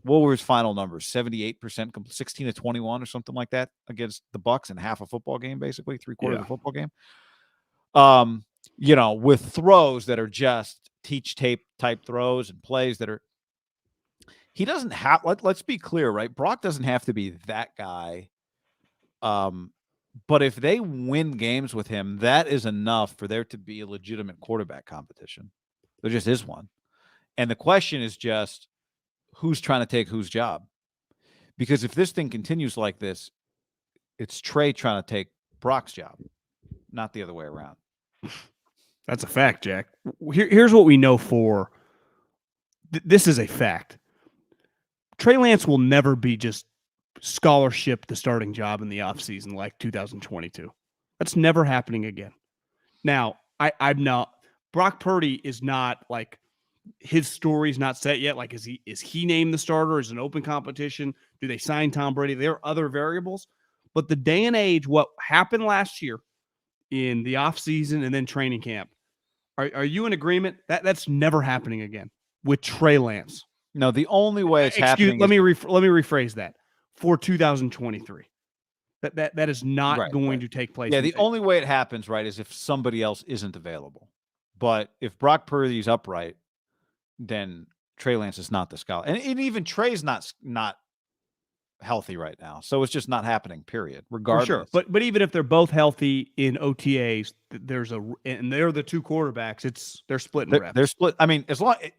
What were his final numbers? 78%, 16-21 or something like that against the Bucs in half a football game, basically, 3/4 of a football game. You know, with throws that are just teach tape type throws and plays that are, he doesn't have, let's be clear, right? Brock doesn't have to be that guy. But if they win games with him, that is enough for there to be a legitimate quarterback competition. There just is one. And the question is just who's trying to take whose job? Because if this thing continues like this, it's Trey trying to take Brock's job, not the other way around. That's a fact, Jack. Here's what we know for this is a fact. Trey Lance will never be just scholarship the starting job in the offseason like 2022. That's never happening again. Now, I'm not Brock Purdy is not like his story's not set yet. Like, is he named the starter? Is it an open competition? Do they sign Tom Brady? There are other variables. But the day and age, what happened last year in the offseason and then training camp, are you in agreement? That's never happening again with Trey Lance. No, the only way it's happening. Let me rephrase that. For 2023, that is not going to take place. Yeah, the only way it happens, right, is if somebody else isn't available. But if Brock Purdy's upright, then Trey Lance is not the scholar, and even Trey's not healthy right now, so it's just not happening. Period. Regardless, sure. But even if they're both healthy in OTAs, and they're the two quarterbacks. They're splitting reps. They're split. I mean,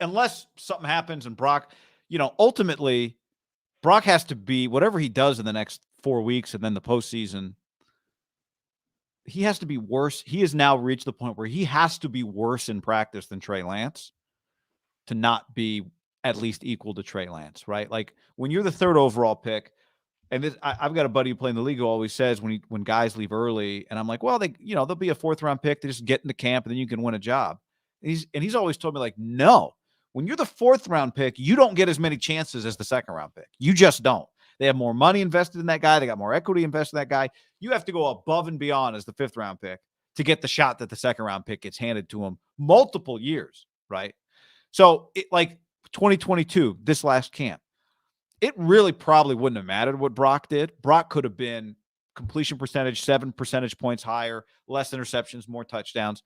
unless something happens and Brock, ultimately. Brock has to be whatever he does in the next 4 weeks and then the postseason. He has to be worse. He has now reached the point where he has to be worse in practice than Trey Lance to not be at least equal to Trey Lance, right? Like when you're the 3rd overall pick, and I've got a buddy who played in the league who always says when guys leave early, and I'm like, well, they'll be a 4th round pick. They just get into camp and then you can win a job. And he's always told me like, no. When you're the 4th round pick, you don't get as many chances as the 2nd round pick. You just don't. They have more money invested in that guy. They got more equity invested in that guy. You have to go above and beyond as the 5th round pick to get the shot that the 2nd round pick gets handed to him multiple years, right? So like 2022, this last camp, it really probably wouldn't have mattered what Brock did. Brock could have been completion percentage 7 percentage points higher, less interceptions, more touchdowns.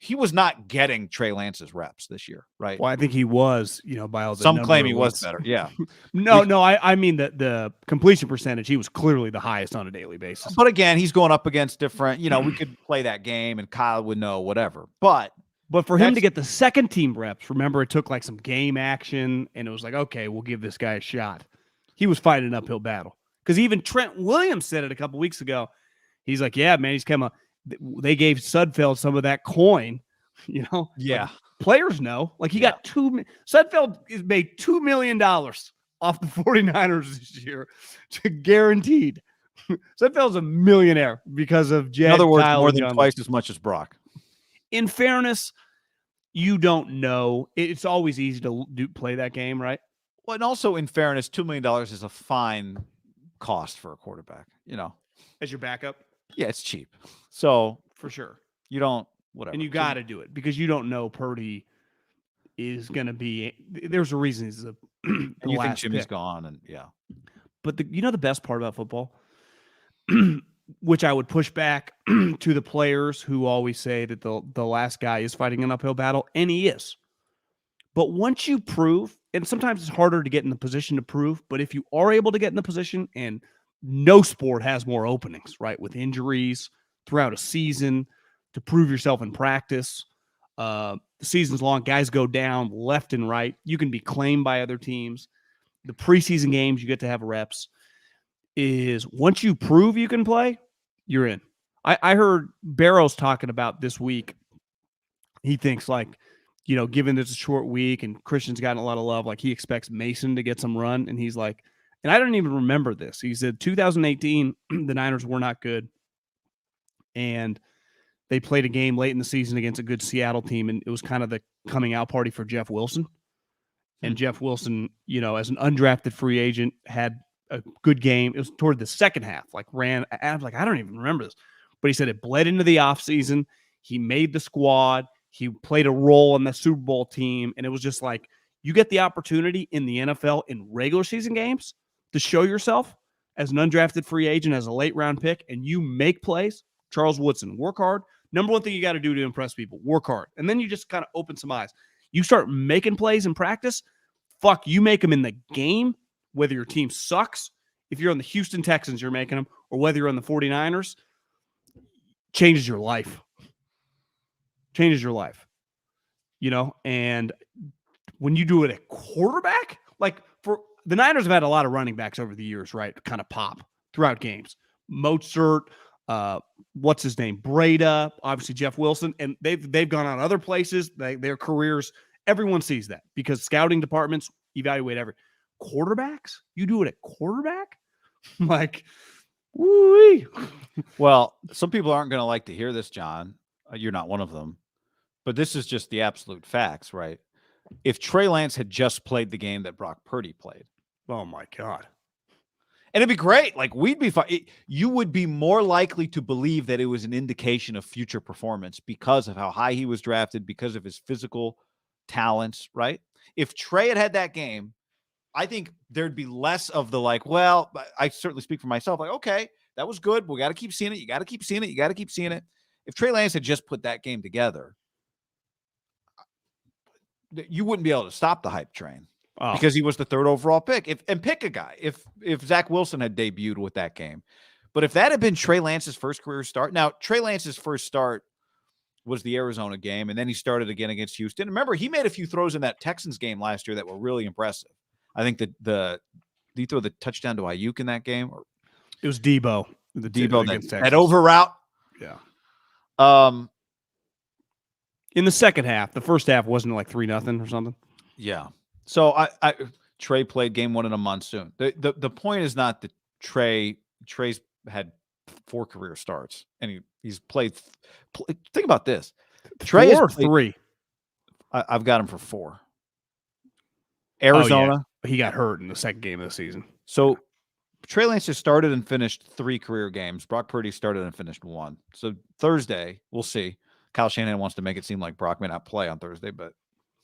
He was not getting Trey Lance's reps this year, right? Well, I think he was, by all the Some claim he of was weeks. better. Yeah. No, I mean the completion percentage, he was clearly the highest on a daily basis. But again, he's going up against different, we could play that game and Kyle would know whatever. But for him to get the second team reps, remember it took like some game action and it was like, okay, we'll give this guy a shot. He was fighting an uphill battle. Because even Trent Williams said it a couple weeks ago. He's like, yeah, man, they gave Sudfeld some of that coin, Yeah. Like, players know. Like he got Sudfeld made $2 million off the 49ers this year, guaranteed. Sudfeld's a millionaire because of Jed. In other words, Kyle, more and than John twice as much as Brock. In fairness, you don't know. It's always easy to play that game, right? Well, and also in fairness, $2 million is a fine cost for a quarterback, As your backup. Yeah, it's cheap. So for sure. You don't, whatever. And you got to do it because you don't know Purdy is going to be. There's a reason he's the and you think Jimmy's pick. Gone, and yeah. But the best part about football, which I would push back to the players who always say that the last guy is fighting an uphill battle, and he is. But once you prove, and sometimes it's harder to get in the position to prove, but if you are able to get in the position, and no sport has more openings, right? With injuries throughout a season to prove yourself in practice. The season's long. Guys go down left and right. You can be claimed by other teams. The preseason games, you get to have reps. Is once you prove you can play, you're in. I heard Barrows talking about this week. He thinks given it's a short week and Christian's gotten a lot of love, like he expects Mason to get some run. And he's like, and I don't even remember this. He said 2018, the Niners were not good. And they played a game late in the season against a good Seattle team. And it was kind of the coming out party for Jeff Wilson. And Jeff Wilson, as an undrafted free agent, had a good game. It was toward the second half, ran. I was like, I don't even remember this. But he said it bled into the offseason. He made the squad. He played a role on the Super Bowl team. And it was just like, you get the opportunity in the NFL in regular season games to show yourself as an undrafted free agent, as a late round pick, and you make plays. Charles Woodson, work hard. Number one thing you got to do to impress people, work hard. And then you just kind of open some eyes. You start making plays in practice. Fuck, you make them in the game, whether your team sucks. If you're on the Houston Texans, you're making them, or whether you're on the 49ers, changes your life. Changes your life. And when you do it at quarterback, for the Niners have had a lot of running backs over the years, right? Kind of pop throughout games. Mozart, what's his name? Breda, obviously Jeff Wilson, and they've gone on other places. Their careers, everyone sees that because scouting departments evaluate every quarterbacks. You do it at quarterback, woo-wee. Well, some people aren't going to like to hear this, John. You're not one of them, but this is just the absolute facts, right? If Trey Lance had just played the game that Brock Purdy played, oh my God. And it'd be great. We'd be fine. You would be more likely to believe that it was an indication of future performance because of how high he was drafted, because of his physical talents, right? If Trey had that game, I think there'd be less of the well, I certainly speak for myself. Okay, that was good. We got to keep seeing it. You got to keep seeing it. You got to keep seeing it. If Trey Lance had just put that game together, you wouldn't be able to stop the hype train. Oh. Because he was the 3rd overall pick. Pick a guy. If Zach Wilson had debuted with that game. But if that had been Trey Lance's first career start. Now, Trey Lance's first start was the Arizona game, and then he started again against Houston. Remember, he made a few throws in that Texans game last year that were really impressive. I think did he throw the touchdown to Ayuk in that game? Or it was Deebo. The Deebo that over route. Yeah. In the second half, the first half wasn't 3-0 or something. Yeah. So Trey played game 1 in a monsoon. The point is not that Trey's had 4 career starts and he's played. Think about this. Trey 4 or 3. I've got him for 4. Arizona. Oh, yeah. He got hurt in the second game of the season. So Trey Lance just started and finished 3 career games. Brock Purdy started and finished 1. So Thursday, we'll see. Kyle Shanahan wants to make it seem like Brock may not play on Thursday, but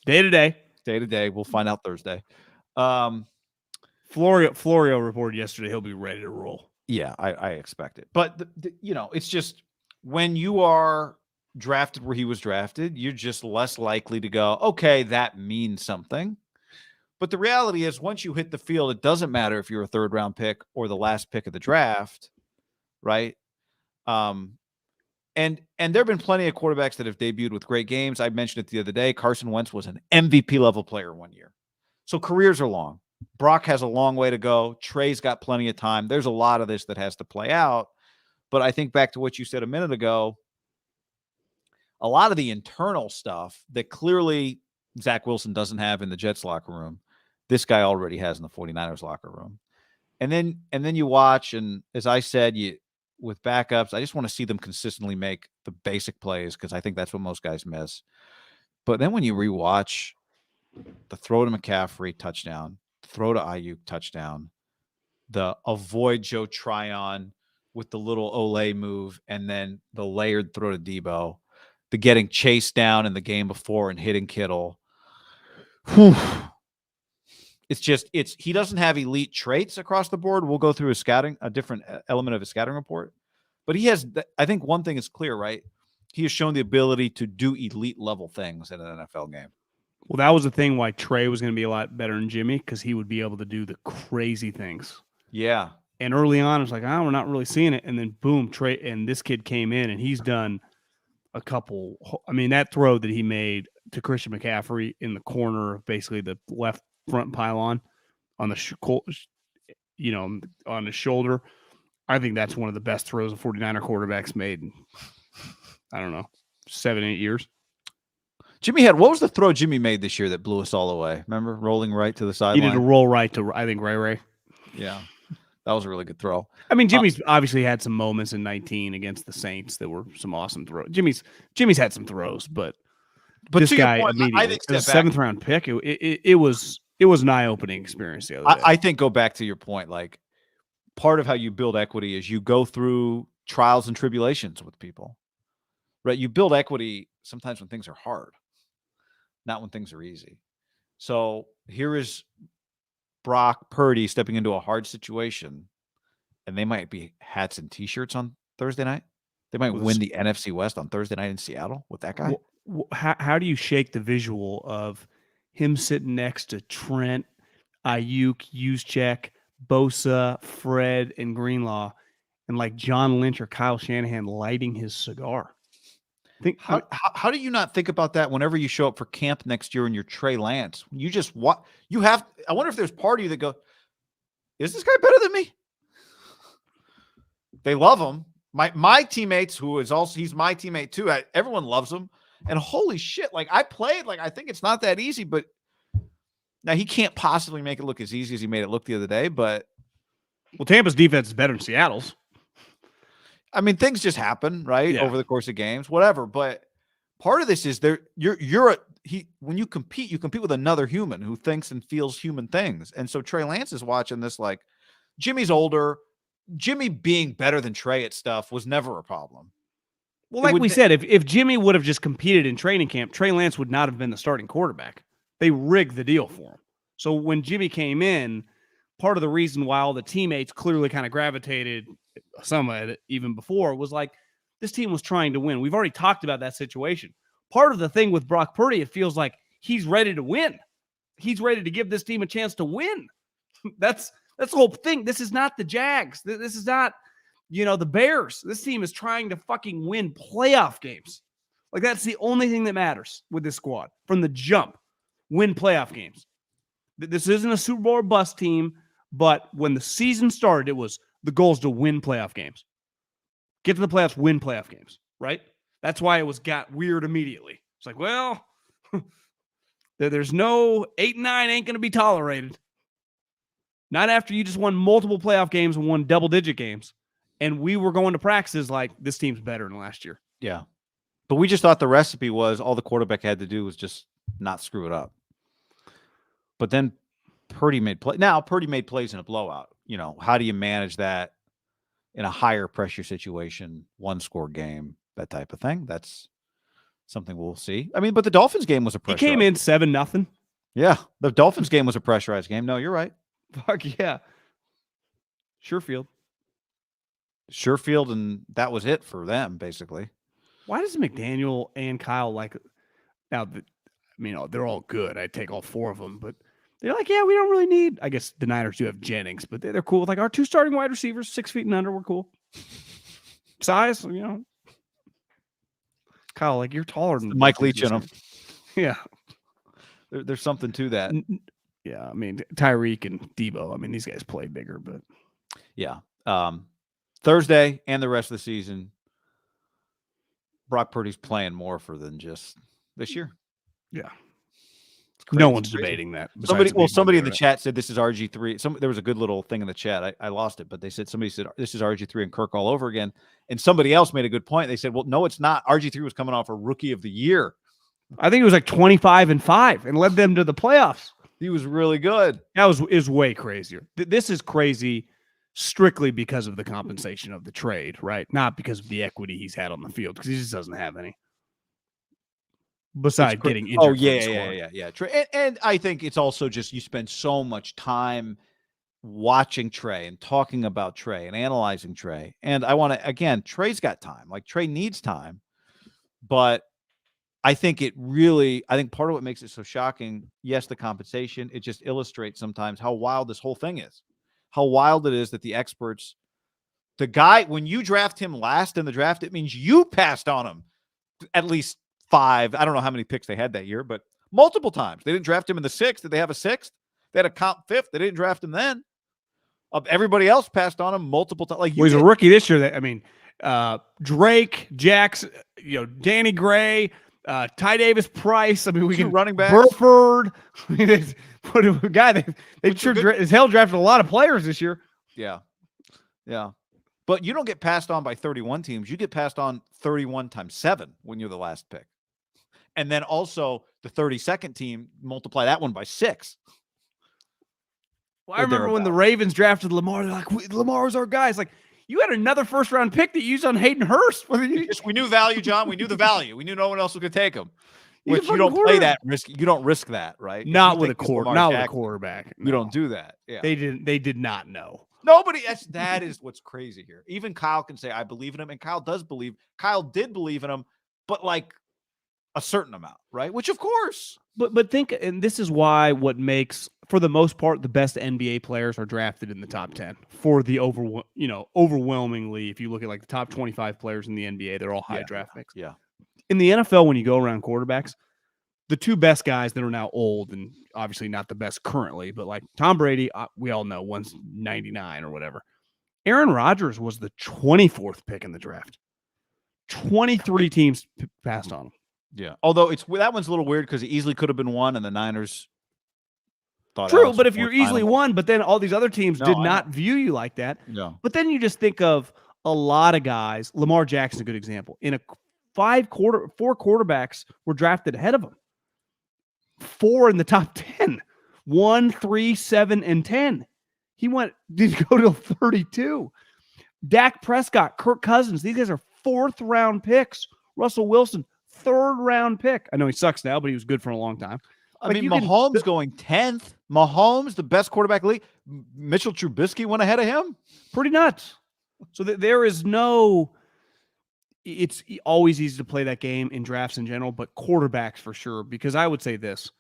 Day to day. We'll find out Thursday. Florio reported yesterday he'll be ready to roll. Yeah, I expect it. But, it's just when you are drafted where he was drafted, you're just less likely to go, okay, that means something. But the reality is once you hit the field, it doesn't matter if you're a 3rd-round pick or the last pick of the draft, right? And there have been plenty of quarterbacks that have debuted with great games. I mentioned it the other day. Carson Wentz was an MVP-level player one year. So careers are long. Brock has a long way to go. Trey's got plenty of time. There's a lot of this that has to play out. But I think back to what you said a minute ago, a lot of the internal stuff that clearly Zach Wilson doesn't have in the Jets locker room, this guy already has in the 49ers locker room. And then you watch, and as I said, with backups, I just want to see them consistently make the basic plays because I think that's what most guys miss. But then when you rewatch the throw to McCaffrey touchdown, throw to Ayuk touchdown, the avoid Joe Tryon with the little Olay move, and then the layered throw to Deebo, the getting chased down in the game before and hitting Kittle. Whew. He doesn't have elite traits across the board. We'll go through a different element of his scouting report, but he has, I think one thing is clear, right? He has shown the ability to do elite level things in an NFL game. Well, that was the thing why Trey was going to be a lot better than Jimmy because he would be able to do the crazy things. Yeah. And early on, it was like, we're not really seeing it. And then boom, Trey, and this kid came in and he's done a couple. I mean, that throw that he made to Christian McCaffrey in the corner of basically the left front pylon on the, on his shoulder. I think that's one of the best throws a 49er quarterback's made in, I don't know, 7-8 years. What was the throw Jimmy made this year that blew us all away? Remember rolling right to the sideline? He did a roll right to, I think, Ray. Yeah. That was a really good throw. I mean, Jimmy's obviously had some moments in 19 against the Saints that were some awesome throws. Jimmy's had some throws, but this guy point, immediately, I think a 7th-round pick, it was an eye-opening experience the other day. I think go back to your point, like part of how you build equity is you go through trials and tribulations with people, right? You build equity sometimes when things are hard, not when things are easy. So here is Brock Purdy stepping into a hard situation, and they might be hats and T-shirts on Thursday night. They might win the NFC West on Thursday night in Seattle with that guy. How do you shake the visual of him sitting next to Trent, Ayuk, Juszczyk, Bosa, Fred, and Greenlaw, and like John Lynch or Kyle Shanahan lighting his cigar? How do you not think about that whenever you show up for camp next year and you're Trey Lance? You just I wonder if there's part of you that go, is this guy better than me? They love him. My teammates, he's my teammate too. Everyone loves him. And holy shit, like I played, like I think it's not that easy, but now he can't possibly make it look as easy as he made it look the other day. But Tampa's defense is better than Seattle's. I mean, things just happen, right? Over the course of games, whatever. But part of this is when you compete with another human who thinks and feels human things. And so Trey Lance is watching this like Jimmy's older. Jimmy being better than Trey at stuff was never a problem. Well, like we said, if Jimmy would have just competed in training camp, Trey Lance would not have been the starting quarterback. They rigged the deal for him. So when Jimmy came in, part of the reason why all the teammates clearly kind of gravitated, some of it even before, was like this team was trying to win. We've already talked about that situation. Part of the thing with Brock Purdy, it feels like he's ready to win. He's ready to give this team a chance to win. That's the whole thing. This is not the Jags. This is not, the Bears. This team is trying to fucking win playoff games. Like that's the only thing that matters with this squad from the jump. Win playoff games. This isn't a Super Bowl or bust team, but when the season started, it was the goal is to win playoff games. Get to the playoffs, win playoff games, right? That's why it got weird immediately. It's like, well, there's no 8-9 ain't going to be tolerated. Not after you just won multiple playoff games and won double-digit games. And we were going to practices like this team's better than last year. Yeah. But we just thought the recipe was all the quarterback had to do was just not screw it up. But then Purdy made plays in a blowout. how do you manage that in a higher pressure situation, 1-score game, that type of thing? That's something we'll see. I mean, but the Dolphins game was a He pressurized. came in 7-0. Yeah, the Dolphins game was a pressurized game. No, you're right. Fuck yeah. Sherfield, and that was it for them, basically. Why does McDaniel and Kyle now? They're all good. I'd take all 4 of them, but they're like, yeah, we don't really need. I guess the Niners do have Jennings, but they're cool with our 2 starting wide receivers, 6 feet and under. We're cool. Size, Kyle, you're taller than Mike Leach in them. Yeah, there's something to that. Yeah, Tyreek and Deebo. These guys play bigger, but yeah. Thursday and the rest of the season, Brock Purdy's playing more for than just this year. Yeah. No one's debating that. Somebody in the chat said this is RG3. There was a good little thing in the chat. I lost it, but somebody said this is RG3 and Kirk all over again. And somebody else made a good point. They said, well, no, it's not. RG3 was coming off a Rookie of the Year. I think it was 25-5 and led them to the playoffs. He was really good. That is way crazier. This is crazy strictly because of the compensation of the trade, right? Not because of the equity he's had on the field, because he just doesn't have any. Besides getting injured. Oh, yeah. And I think it's also just you spend so much time watching Trey and talking about Trey and analyzing Trey. And I want to, again, Trey's got time. Trey needs time. But I think part of what makes it so shocking, yes, the compensation, it just illustrates sometimes how wild this whole thing is. How wild it is that the experts, the guy, when you draft him last in the draft, it means you passed on him at least 5. I don't know how many picks they had that year, but multiple times. They didn't draft him in the 6th. Did they have a 6th? They had a comp 5th. They didn't draft him then. Everybody else passed on him multiple times. He's a rookie this year. Drake, Jackson, Danny Gray, Ty Davis Price. We can running backs. Burford. They sure as hell drafted a lot of players this year. Yeah. Yeah. But you don't get passed on by 31 teams. You get passed on 31 times 7 when you're the last pick. And then also the 32nd team, multiply that one by 6. Well, I remember when the Ravens drafted Lamar, they're like, Lamar's our guy. It's like, you had another first-round pick that you used on Hayden Hurst. We knew value, John. We knew the value. We knew no one else was going to take him. Which you don't play that risk. You don't risk that, right? Not with a quarterback. No. You don't do that. Yeah. They did not know. Nobody. That is what's crazy here. Even Kyle can say, I believe in him. And Kyle did believe in him, but a certain amount, right? Which of course. But think, and this is why what makes, for the most part, the best NBA players are drafted in the top 10 for the overwhelmingly, if you look at the top 25 players in the NBA, they're all high draft picks. Yeah. In the NFL, when you go around quarterbacks, the 2 best guys that are now old and obviously not the best currently, but Tom Brady, we all know one's 99 or whatever. Aaron Rodgers was the 24th pick in the draft. 23 teams passed on him. Yeah. Although that one's a little weird because he easily could have been 1 and the Niners thought. True, but if you're easily 1, but then all these other teams did not view you like that. Yeah. But then you just think of a lot of guys. Lamar Jackson's a good example. In 4 quarterbacks were drafted ahead of him. 4 in the top 10. 1, 3, 7, and 10. He didn't go to 32. Dak Prescott, Kirk Cousins. These guys are 4th-round picks. Russell Wilson, 3rd-round pick. I know he sucks now, but he was good for a long time. Mahomes going 10th. Mahomes, the best quarterback in the league. Mitchell Trubisky went ahead of him. Pretty nuts. So there is no. It's always easy to play that game in drafts in general, but quarterbacks for sure. Because I would say this.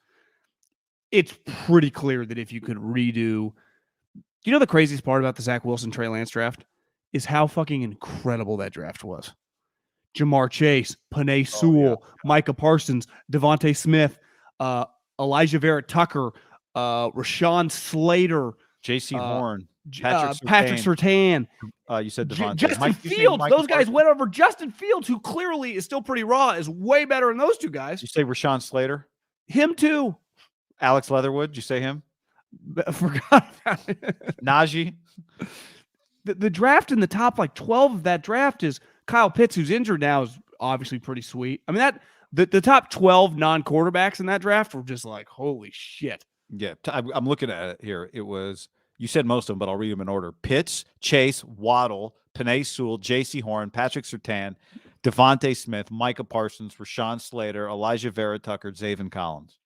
It's pretty clear that if you could redo. The craziest part about the Zach Wilson, Trey Lance draft is how fucking incredible that draft was. Jamar Chase, Penei Sewell, Micah Parsons, Devontae Smith, Elijah Vera-Tucker, Rashawn Slater, J.C. Horn, Patrick Surtain. You said Devontae. Justin Fields. Those guys went over Justin Fields, who clearly is still pretty raw, is way better than those 2 guys. You say Rashawn Slater? Him too. Alex Leatherwood. Did you say him? I forgot about it. Najee. The draft in the top 12 of that draft is Kyle Pitts, who's injured now, is obviously pretty sweet. The top 12 non-quarterbacks in that draft were just holy shit. Yeah, I'm looking at it here. It was You said most of them, but I'll read them in order. Pitts, Chase, Waddle, Penei Sewell, J.C. Horn, Patrick Surtain, Devontae Smith, Micah Parsons, Rashawn Slater, Elijah Vera Tucker, Zaven Collins.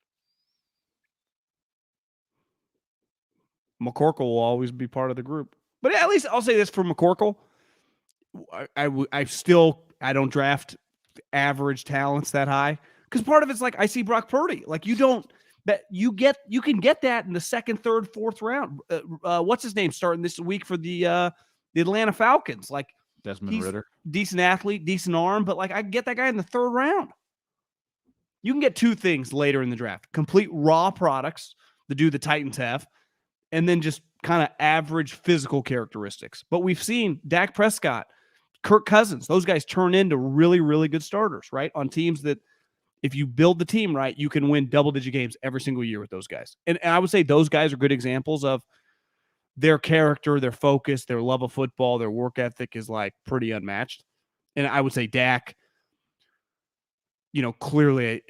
McCorkle will always be part of the group. But at least I'll say this for McCorkle. I don't draft average talents that high, because part of it's like I see Brock Purdy. Like you can get that in the second, third, fourth round. What's his name starting this week for the Atlanta Falcons? Like Desmond Ridder, decent athlete, decent arm, but like I can get that guy in the third round. You can get two things later in the draft: complete raw products, the dude the Titans have, and then just kind of average physical characteristics. But we've seen Dak Prescott, Kirk Cousins, those guys turn into really, really good starters, right? On teams that if you build the team right, you can win double-digit games every single year with those guys. And I would say those guys are good examples of their character, their focus, their love of football, their work ethic is like pretty unmatched. And I would say Dak, clearly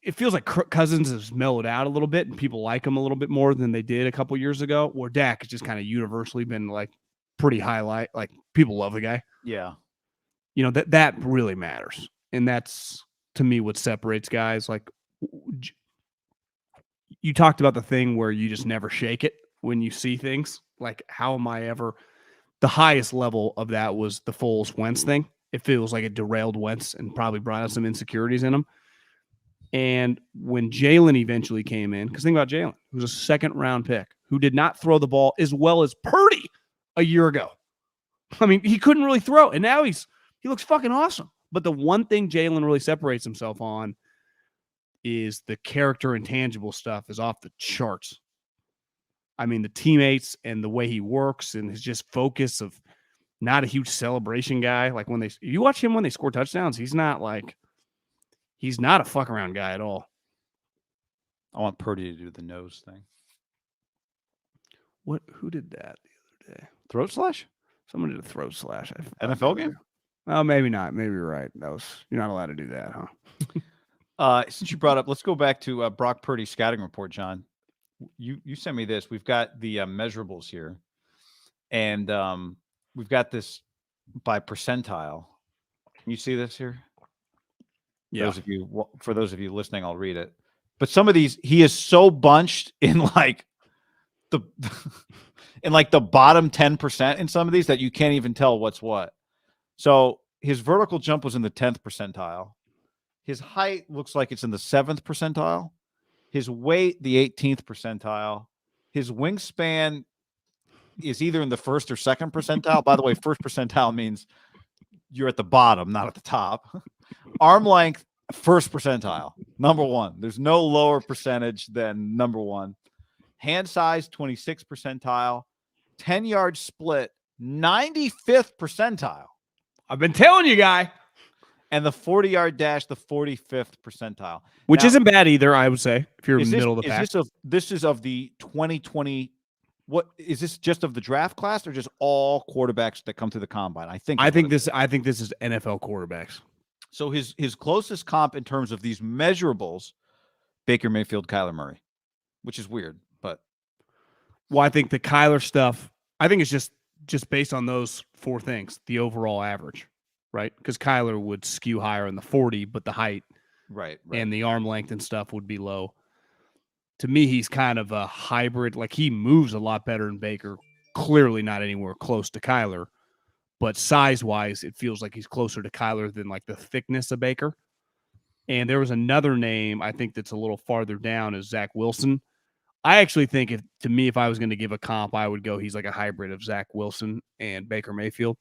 it feels like Kirk Cousins has mellowed out a little bit and people like him a little bit more than they did a couple years ago, where Dak has just kind of universally been like pretty highlight. Like people love the guy. Yeah. That really matters. And that's, to me, what separates guys. Like you talked about the thing where you just never shake it when you see things. Like, how am I ever? The highest level of that was the Foles Wentz thing. It feels like it derailed Wentz and probably brought out some insecurities in him. And when Jalen eventually came in, because think about Jalen, who was a second-round pick, who did not throw the ball as well as Purdy a year ago. I mean, he couldn't really throw, and now he looks fucking awesome. But the one thing Jalen really separates himself on is the character and tangible stuff is off the charts. I mean, the teammates and the way he works and his just focus of not a huge celebration guy. Like you watch him when they score touchdowns, he's not a fuck around guy at all. I want Purdy to do the nose thing. Who did that the other day? Throat slash? Someone did a throat slash. NFL game? Oh, maybe not. Maybe you're right. You're not allowed to do that, huh? Since you brought up, let's go back to Brock Purdy's scouting report, John. You sent me this. We've got the measurables here, and we've got this by percentile. Can you see this here? Yeah. For those of you listening, I'll read it. But some of these, he is so bunched in like the bottom 10% in some of these that you can't even tell what's what. So his vertical jump was in the 10th percentile. His height looks like it's in the 7th percentile. His weight, the 18th percentile. His wingspan is either in the 1st or 2nd percentile. By the way, 1st percentile means you're at the bottom, not at the top. Arm length, 1st percentile, number 1. There's no lower percentage than number 1. Hand size, 26th percentile. 10-yard split, 95th percentile. I've been telling you, guy. And the 40-yard dash, the 45th percentile. Which isn't bad either, I would say, if you're in the middle of the pack. This is of the 2020. What is this, just of the draft class or just all quarterbacks that come through the combine? I think this is NFL quarterbacks. So his closest comp in terms of these measurables, Baker Mayfield, Kyler Murray, which is weird, but I think the Kyler stuff, I think it's just based on those 4 things, the overall average, right? Because Kyler would skew higher in the 40, but the height right. and the arm length and stuff would be low. To me, he's kind of a hybrid. Like, he moves a lot better than Baker. Clearly not anywhere close to Kyler. But size-wise, it feels like he's closer to Kyler than, like, the thickness of Baker. And there was another name, I think, that's a little farther down, is Zach Wilson. I actually think, if I was going to give a comp, I would go he's like a hybrid of Zach Wilson and Baker Mayfield.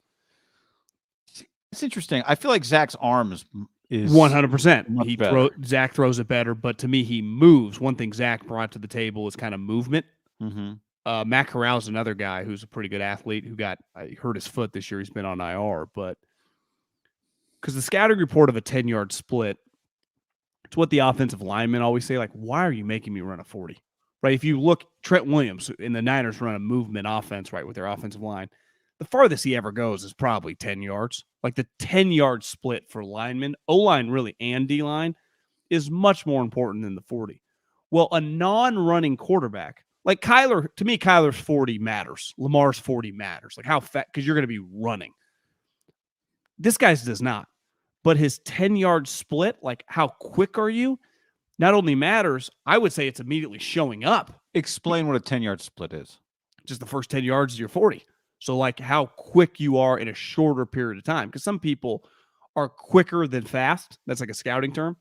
It's interesting. I feel like Zach's arm is 100%. Zach throws it better, but to me, he moves. One thing Zach brought to the table is kind of movement. Mm-hmm. Matt Corral is another guy who's a pretty good athlete who hurt his foot this year. He's been on IR, but because the scouting report of a 10-yard split, it's what the offensive linemen always say, like, why are you making me run a 40? Right? If you look, Trent Williams in the Niners run a movement offense, right, with their offensive line. The farthest he ever goes is probably 10 yards. Like the 10-yard split for linemen, O-line really, and D-line is much more important than the 40. Well, a non-running quarterback Like Kyler, to me, Kyler's 40 matters. Lamar's 40 matters. Like how fast, because you're going to be running. This guy's does not. But his 10-yard split, like how quick are you, not only matters, I would say it's immediately showing up. Explain what a 10-yard split is. Just the first 10 yards of your 40. So like how quick you are in a shorter period of time. Because some people are quicker than fast. That's like a scouting term.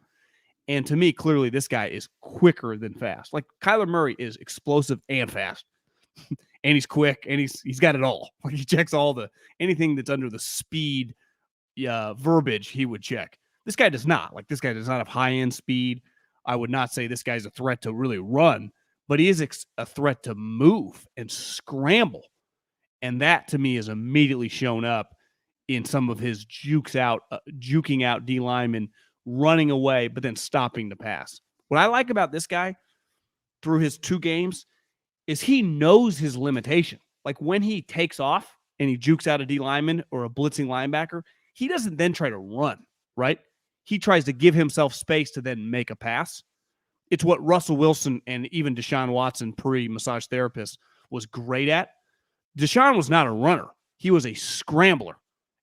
And to me, clearly, this guy is quicker than fast. Like Kyler Murray is explosive and fast. And he's quick, and he's got it all. Like he checks all the anything that's under the speed verbiage he would check. This guy does not. Like this guy does not have high-end speed. I would not say this guy's a threat to really run, but he is a threat to move and scramble. And that to me is immediately shown up in some of his juking out D linemen, running away, but then stopping the pass. What I like about this guy through his 2 games is he knows his limitation. Like when he takes off and he jukes out a D lineman or a blitzing linebacker, he doesn't then try to run, right? He tries to give himself space to then make a pass. It's what Russell Wilson and even Deshaun Watson, pre-massage therapist, was great at. Deshaun was not a runner. He was a scrambler.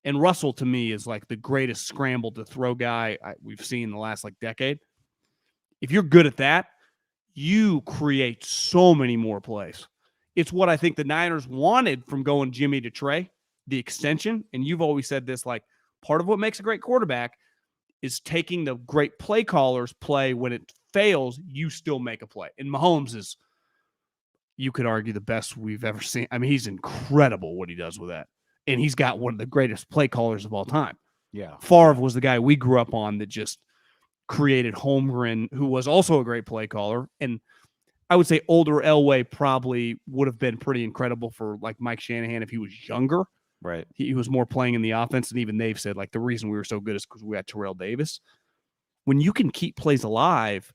And Russell, to me, is like the greatest scramble to throw guy we've seen in the last decade. If you're good at that, you create so many more plays. It's what I think the Niners wanted from going Jimmy to Trey, the extension. And you've always said this, like part of what makes a great quarterback is taking the great play callers play. When it fails, you still make a play. And Mahomes is, you could argue, the best we've ever seen. I mean, he's incredible what he does with that. And he's got one of the greatest play callers of all time. Yeah. Favre was the guy we grew up on that just created Holmgren, who was also a great play caller. And I would say older Elway probably would have been pretty incredible for like Mike Shanahan if he was younger. Right. He was more playing in the offense. And even they've said like the reason we were so good is because we had Terrell Davis. When you can keep plays alive,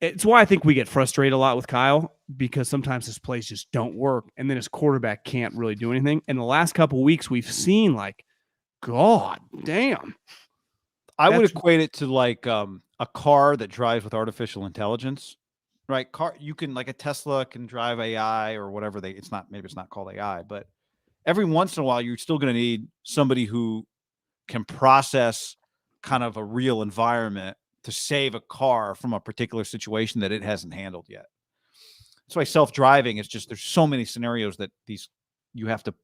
it's why I think we get frustrated a lot with Kyle, because sometimes his plays just don't work. And then his quarterback can't really do anything. And the last couple of weeks we've seen like, God damn. I would equate it to like a car that drives with artificial intelligence, right? You can, like a Tesla can drive AI or whatever maybe it's not called AI, but every once in a while you're still going to need somebody who can process kind of a real environment to save a car from a particular situation that it hasn't handled yet. That's why self-driving is just, there's so many scenarios that you have to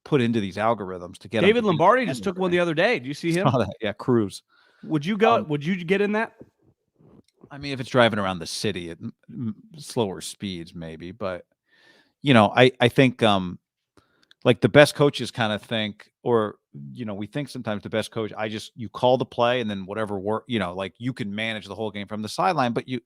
put into these algorithms to get David Lombardi just took one the other day. Do you see him? Yeah, Cruise. Would you go? Would you get in that? I mean, if it's driving around the city at slower speeds, maybe. But I think like the best coaches kind of think, or we think sometimes the best coach, you call the play and then whatever work, like you can manage the whole game from the sideline, but you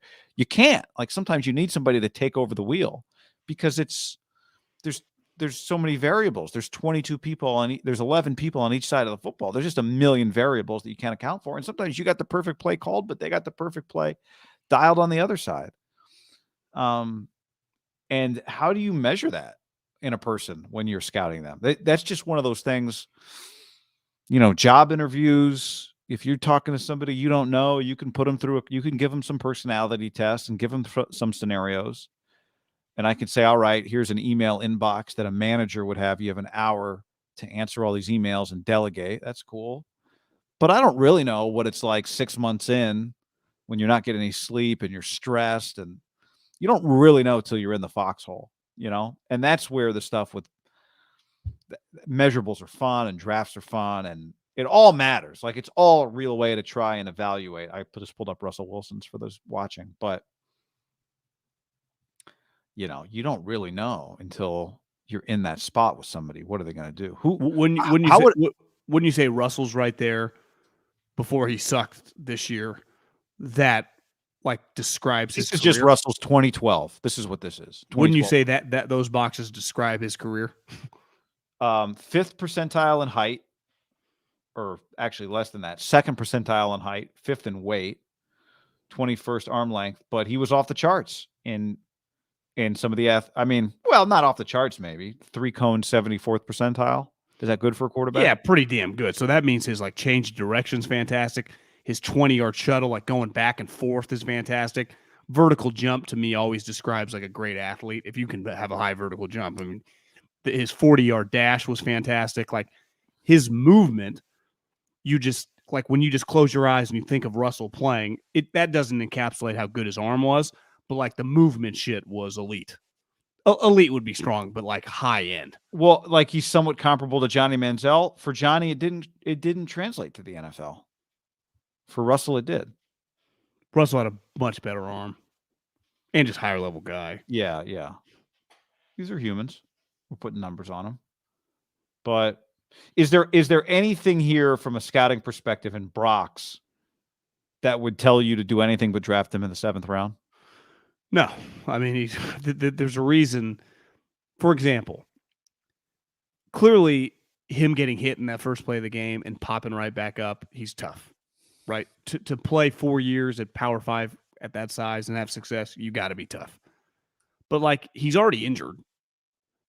can't. Like sometimes you need somebody to take over the wheel because there's so many variables. There's 22 people there's 11 people on each side of the football. There's just a million variables that you can't account for. And sometimes you got the perfect play called, but they got the perfect play dialed on the other side. And how do you measure that in a person when you're scouting them? That's just one of those things, job interviews. If you're talking to somebody you don't know, you can put them through, you can give them some personality tests and give them some scenarios. And I can say, all right, here's an email inbox that a manager would have. You have an hour to answer all these emails and delegate. That's cool. But I don't really know what it's like 6 months in when you're not getting any sleep and you're stressed, and you don't really know till you're in the foxhole, and that's where the stuff with measurables are fun and drafts are fun, and it all matters. Like it's all a real way to try and evaluate. I just pulled up Russell Wilson's for those watching, but you don't really know until you're in that spot with somebody. What are they going to do? Wouldn't you say Russell's right there before he sucked this year? That like describes his career? This is just Russell's 2012. This is what this is. Wouldn't you say that those boxes describe his career? 5th percentile in height, or actually less than that. 2nd percentile in height, 5th in weight, 21st arm length. But he was off the charts in some of the not off the charts, maybe 3-cone 74th percentile. Is that good for a quarterback? Yeah, pretty damn good. So that means his change of direction's fantastic. His 20-yard shuttle, going back and forth, is fantastic. vertical jump to me always describes like a great athlete. If you can have a high vertical jump, I mean, his 40-yard dash was fantastic. Like his movement, you just like when you just close your eyes and you think of Russell playing, that doesn't encapsulate how good his arm was, but like the movement shit was elite. Elite would be strong, but like high end. Well, like he's somewhat comparable to Johnny Manziel. For Johnny, it didn't translate to the NFL. For Russell, it did. Russell had a much better arm and just higher level guy. Yeah, yeah. These are humans. We're putting numbers on them. But is there anything here from a scouting perspective in Brock's that would tell you to do anything but draft him in the 7th round? No. I mean, there's a reason. For example, clearly him getting hit in that first play of the game and popping right back up, he's tough, right? To play 4 years at Power 5 at that size and have success, you got to be tough. But like he's already injured,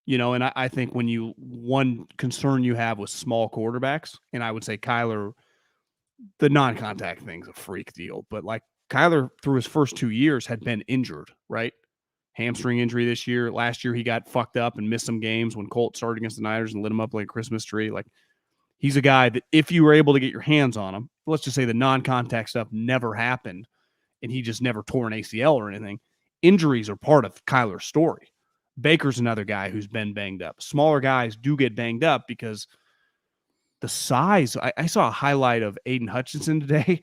and I think one concern you have with small quarterbacks, and I would say Kyler, the non-contact thing's a freak deal, but like Kyler through his first 2 years had been injured, right? Hamstring injury this year. Last year he got fucked up and missed some games when Colt started against the Niners and lit him up like a Christmas tree. Like he's a guy that if you were able to get your hands on him, let's just say the non-contact stuff never happened and he just never tore an ACL or anything. Injuries are part of Kyler's story. Baker's another guy who's been banged up. Smaller guys do get banged up because the size. I saw a highlight of Aiden Hutchinson today.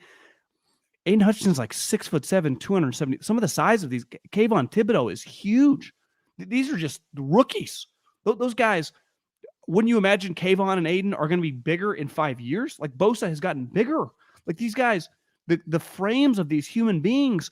Aiden Hutchinson's like 6'7", 270. Some of the size of these. Kayvon Thibodeau is huge. These are just rookies. Those guys, wouldn't you imagine Kayvon and Aiden are going to be bigger in 5 years? Like Bosa has gotten bigger. Like these guys, the frames of these human beings.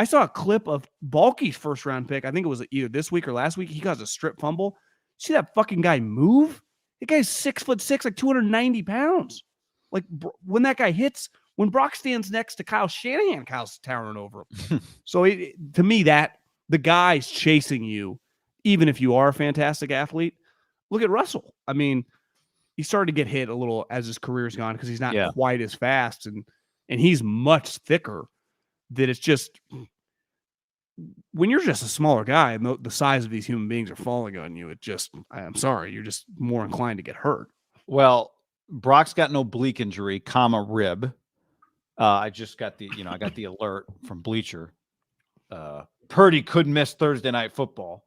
I saw a clip of Balky's first round pick. I think it was either this week or last week. He caused a strip fumble. See that fucking guy move? That guy's 6'6", like 290 pounds. Like when that guy hits, when Brock stands next to Kyle Shanahan, Kyle's towering over him. So to me, that the guy's chasing you, even if you are a fantastic athlete. Look at Russell. I mean, he started to get hit a little as his career's gone because he's not quite as fast and he's much thicker. That it's just when you're just a smaller guy and the size of these human beings are falling on you, I'm sorry, you're just more inclined to get hurt. Well, Brock's got an oblique injury, rib. I just got the alert from Bleacher. Purdy could miss Thursday Night Football.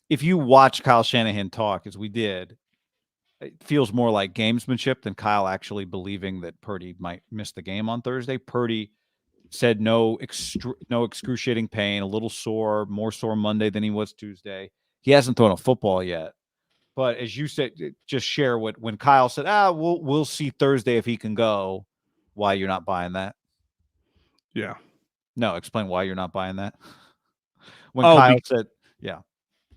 If you watch Kyle Shanahan talk, as we did, it feels more like gamesmanship than Kyle actually believing that Purdy might miss the game on Thursday. Purdy said no excruciating pain, a little sore, more sore Monday than he was Tuesday. He hasn't thrown a football yet. But as you said, just share when Kyle said, we'll see Thursday if he can go, why you're not buying that. Yeah. No, explain why you're not buying that. When Kyle said, yeah.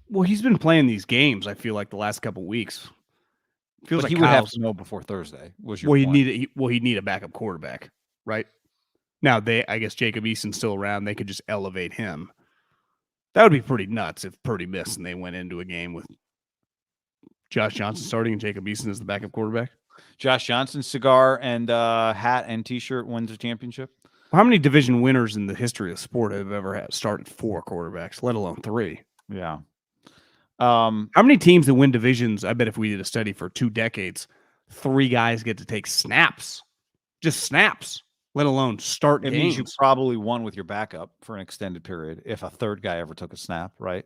Well, he's been playing these games, I feel like, the last couple of weeks. Feels but like he would have to know before Thursday. Was your point. He'd need a backup quarterback, right? Now, I guess Jacob Eason's still around. They could just elevate him. That would be pretty nuts if Purdy missed and they went into a game with Josh Johnson starting and Jacob Eason as the backup quarterback. Josh Johnson's cigar and hat and T-shirt wins a championship. How many division winners in the history of sport have ever had started 4 quarterbacks, let alone 3? Yeah. How many teams that win divisions? I bet if we did a study for 2 decades, 3 guys get to take snaps, just snaps. Let alone start games. It means you probably won with your backup for an extended period if a third guy ever took a snap, right?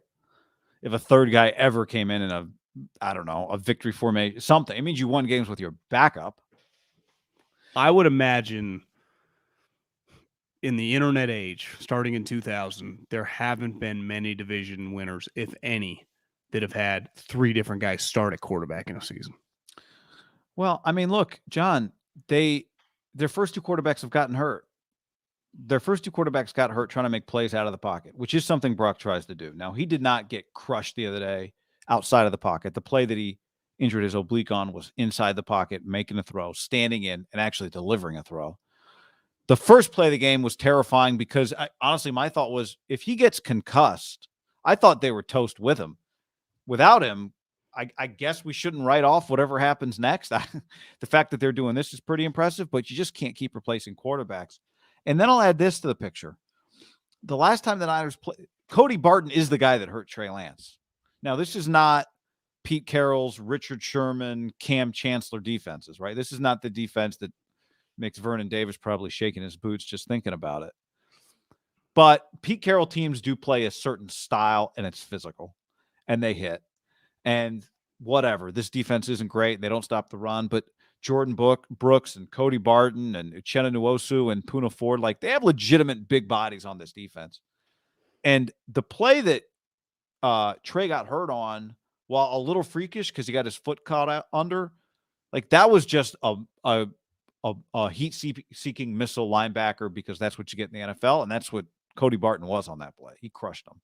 If a third guy ever came in a victory formation, something. It means you won games with your backup. I would imagine in the internet age, starting in 2000, there haven't been many division winners, if any, that have had 3 different guys start at quarterback in a season. Well, I mean, look, John, their first 2 quarterbacks have gotten hurt. Their first 2 quarterbacks got hurt trying to make plays out of the pocket, which is something Brock tries to do. Now, he did not get crushed the other day outside of the pocket. The play that he injured his oblique on was inside the pocket, making a throw, standing in, and actually delivering a throw. The first play of the game was terrifying because, honestly, my thought was if he gets concussed, I thought they were toast with him. Without him, I guess we shouldn't write off whatever happens next. The fact that they're doing this is pretty impressive, but you just can't keep replacing quarterbacks. And then I'll add this to the picture. the last time the Niners played, Cody Barton is the guy that hurt Trey Lance. Now, this is not Pete Carroll's, Richard Sherman, Cam Chancellor defenses, right? This is not the defense that makes Vernon Davis probably shaking his boots just thinking about it. But Pete Carroll teams do play a certain style, and it's physical, and they hit. And whatever, this defense isn't great. They don't stop the run, but Jordan Brooks and Cody Barton and Uchenna Nwosu and Poona Ford, like they have legitimate big bodies on this defense. And the play that Trey got hurt on, while a little freakish because he got his foot caught out under, like that was just a heat-seeking missile linebacker because that's what you get in the NFL, and that's what Cody Barton was on that play. He crushed him.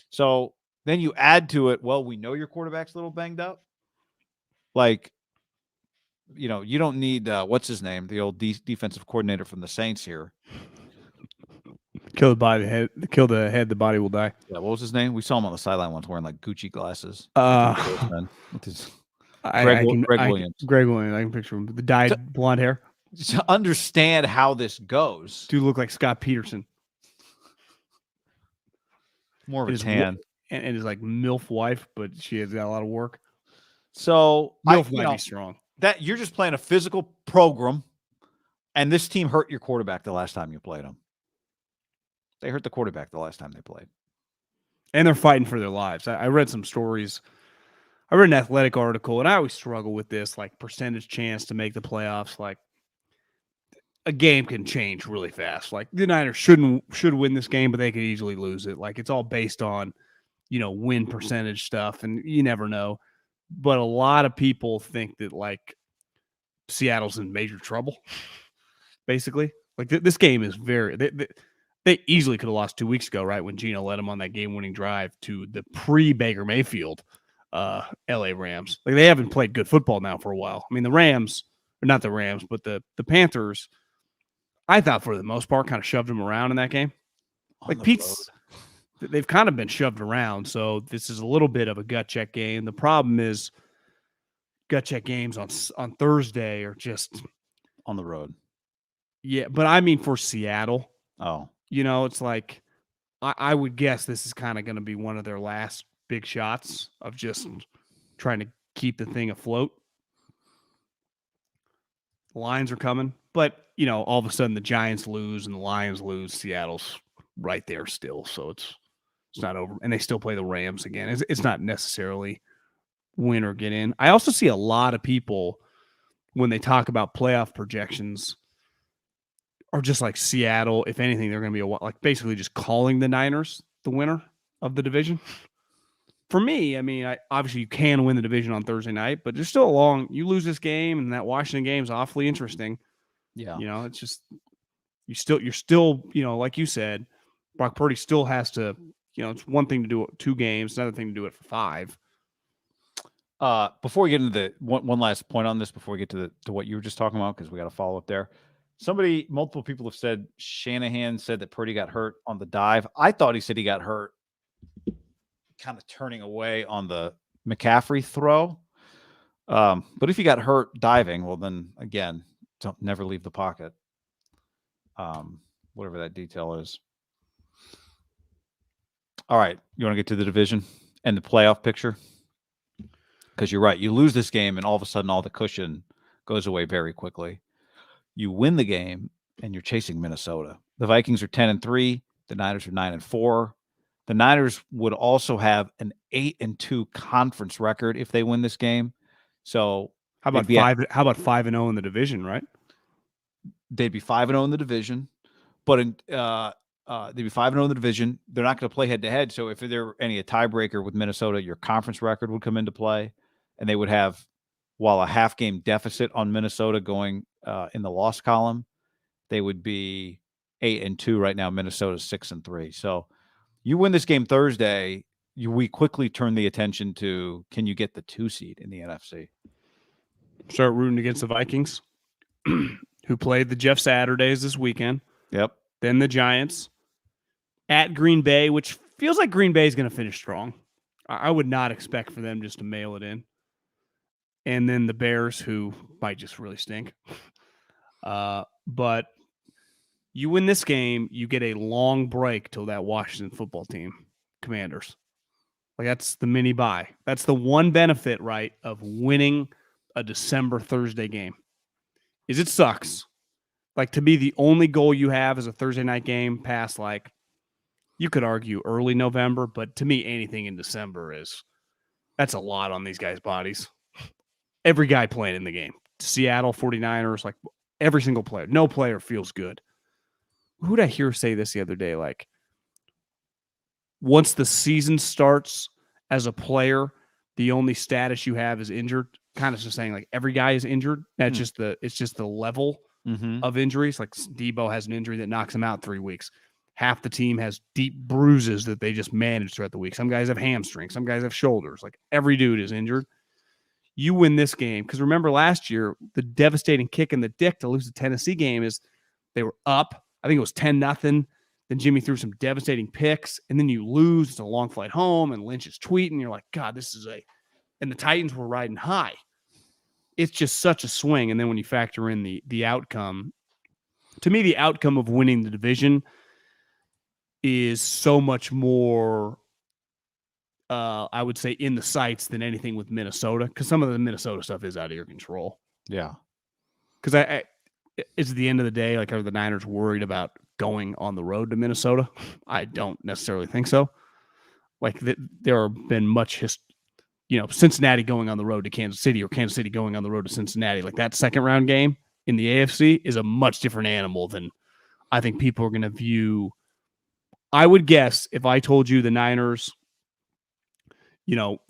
So then you add to it, well, we know your quarterback's a little banged up. Like, you know, you don't need, what's his name, the old defensive coordinator from the Saints here. Kill the head, the body will die. Yeah, what was his name? We saw him on the sideline once wearing like Gucci glasses. With his Greg Williams. Greg Williams. I can picture him. The dyed blonde hair. To understand how this goes. Dude look like Scott Peterson. More of a tan. And his like MILF wife, but she has got a lot of work. So MILF might be strong. That you're just playing a physical program, and this team hurt your quarterback the last time you played them. They hurt the quarterback the last time they played. And they're fighting for their lives. I read some stories. I read an athletic article, and I always struggle with this, like percentage chance to make the playoffs. Like a game can change really fast. Like the Niners should win this game, but they could easily lose it. Like it's all based on, you know, win percentage stuff, and you never know. But a lot of people think that like Seattle's in major trouble. Basically, like this game is very. They easily could have lost 2 weeks ago, right, when Gino led them on that game-winning drive to the pre-Baker Mayfield LA Rams. Like they haven't played good football now for a while. I mean, the Rams, or not the Rams, but the Panthers, I thought for the most part kind of shoved them around in that game. Like Pete's, they've kind of been shoved around, so this is a little bit of a gut check game. The problem is gut check games on Thursday are just on the road. Yeah, but I mean for Seattle. Oh. You know, it's like I would guess this is kind of going to be one of their last big shots of just trying to keep the thing afloat. The Lions are coming, but, you know, all of a sudden the Giants lose and the Lions lose. Seattle's right there still, so it's not over. And they still play the Rams again. It's not necessarily win or get in. I also see a lot of people when they talk about playoff projections are just like Seattle. If anything, they're going to be like basically just calling the Niners the winner of the division. For me, I mean, obviously you can win the division on Thursday night, but there's still you lose this game, and that Washington game is awfully interesting. Yeah. You know, it's just, you're still, you know, like you said, Brock Purdy still has to, you know, it's one thing to do it 2 games, another thing to do it for 5. Before we get into the one last point on this, before we get to what you were just talking about, because we got to follow up there. Multiple people have said Shanahan said that Purdy got hurt on the dive. I thought he said he got hurt kind of turning away on the McCaffrey throw. But if he got hurt diving, well, then again, never leave the pocket. Whatever that detail is. All right. You want to get to the division and the playoff picture? Because you're right. You lose this game and all of a sudden all the cushion goes away very quickly. You win the game, and you're chasing Minnesota. The Vikings are 10-3. The Niners are 9-4. The Niners would also have an 8-2 conference record if they win this game. So how about 5-0 in the division, right? They'd be 5-0 in the division, but they'd be 5-0 in the division. They're not going to play head-to-head. So if there were a tiebreaker with Minnesota, your conference record would come into play, and they would have, while a half-game deficit on Minnesota going in the loss column, they would be 8-2 right now. Minnesota's 6-3. So you win this game Thursday, we quickly turn the attention to, can you get the 2 seed in the NFC? Start rooting against the Vikings, who played the Jeff Saturdays this weekend. Yep. Then the Giants at Green Bay, which feels like Green Bay is going to finish strong. I would not expect for them just to mail it in. And then the Bears, who might just really stink. But You win this game, you get a long break till that Washington football team, Commanders. Like, that's the mini bye. That's the one benefit, right, of winning a December Thursday game. Is it sucks. Like, to be the only goal you have is a Thursday night game past, like, you could argue early November, but to me, anything in December that's a lot on these guys' bodies. Every guy playing in the game. Seattle 49ers, like, every single player. No player feels good. Who did I hear say this the other day? Like, once the season starts as a player, the only status you have is injured. Kind of just saying, like, every guy is injured. That's it's just the level of injuries. Like, Deebo has an injury that knocks him out 3 weeks. Half the team has deep bruises that they just manage throughout the week. Some guys have hamstrings. Some guys have shoulders. Like, every dude is injured. You win this game. Because remember last year, the devastating kick in the dick to lose the Tennessee game is they were up. I think it was 10-0. Then Jimmy threw some devastating picks. And then you lose. It's a long flight home. And Lynch is tweeting. You're like, God, this is and the Titans were riding high. It's just such a swing. And then when you factor in the outcome, to me, the outcome of winning the division is so much more, I would say, in the sights than anything with Minnesota, because some of the Minnesota stuff is out of your control. Yeah. Because it's at the end of the day, like, are the Niners worried about going on the road to Minnesota? I don't necessarily think so. Like, there have been much Cincinnati going on the road to Kansas City or Kansas City going on the road to Cincinnati. Like, that second round game in the AFC is a much different animal than I think people are going to view. I would guess if I told you the Niners,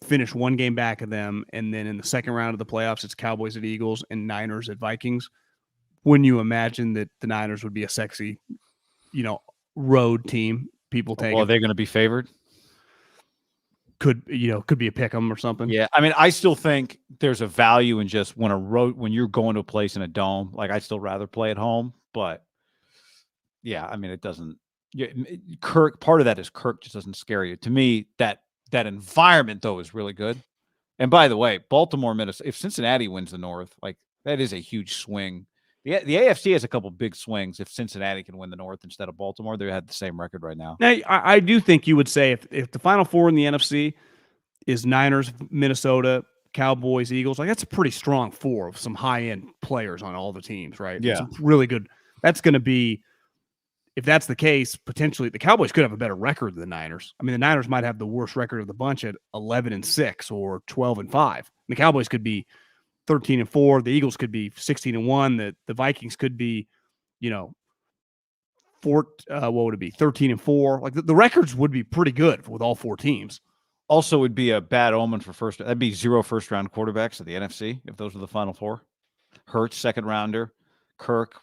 finish one game back of them, and then in the second round of the playoffs, it's Cowboys at Eagles and Niners at Vikings. Wouldn't you imagine that the Niners would be a sexy, road team? People take. Well, they're going to be favored. Could be a pick 'em or something. Yeah, I mean, I still think there's a value in just when you're going to a place in a dome. Like, I'd still rather play at home, but yeah, I mean, it doesn't. Yeah, Kirk. Part of that is Kirk just doesn't scare you. To me, that environment though is really good. And by the way, Baltimore, Minnesota. If Cincinnati wins the North, like, that is a huge swing. The AFC has a couple big swings. If Cincinnati can win the North instead of Baltimore, they had the same record right now. Now, I do think you would say if the Final Four in the NFC is Niners, Minnesota, Cowboys, Eagles, like, that's a pretty strong four of some high-end players on all the teams, right? Yeah. Some really good. That's going to be, if that's the case, potentially the Cowboys could have a better record than the Niners. I mean, the Niners might have the worst record of the bunch at 11-6 or 12-5. The Cowboys could be 13-4. The Eagles could be 16-1. The Vikings could be, what would it be? 13-4. Like, the records would be pretty good with all four teams. Also, would be a bad omen for first. That'd be 0 first-round quarterbacks at the NFC if those were the Final Four. Hurts, second rounder. Kirk,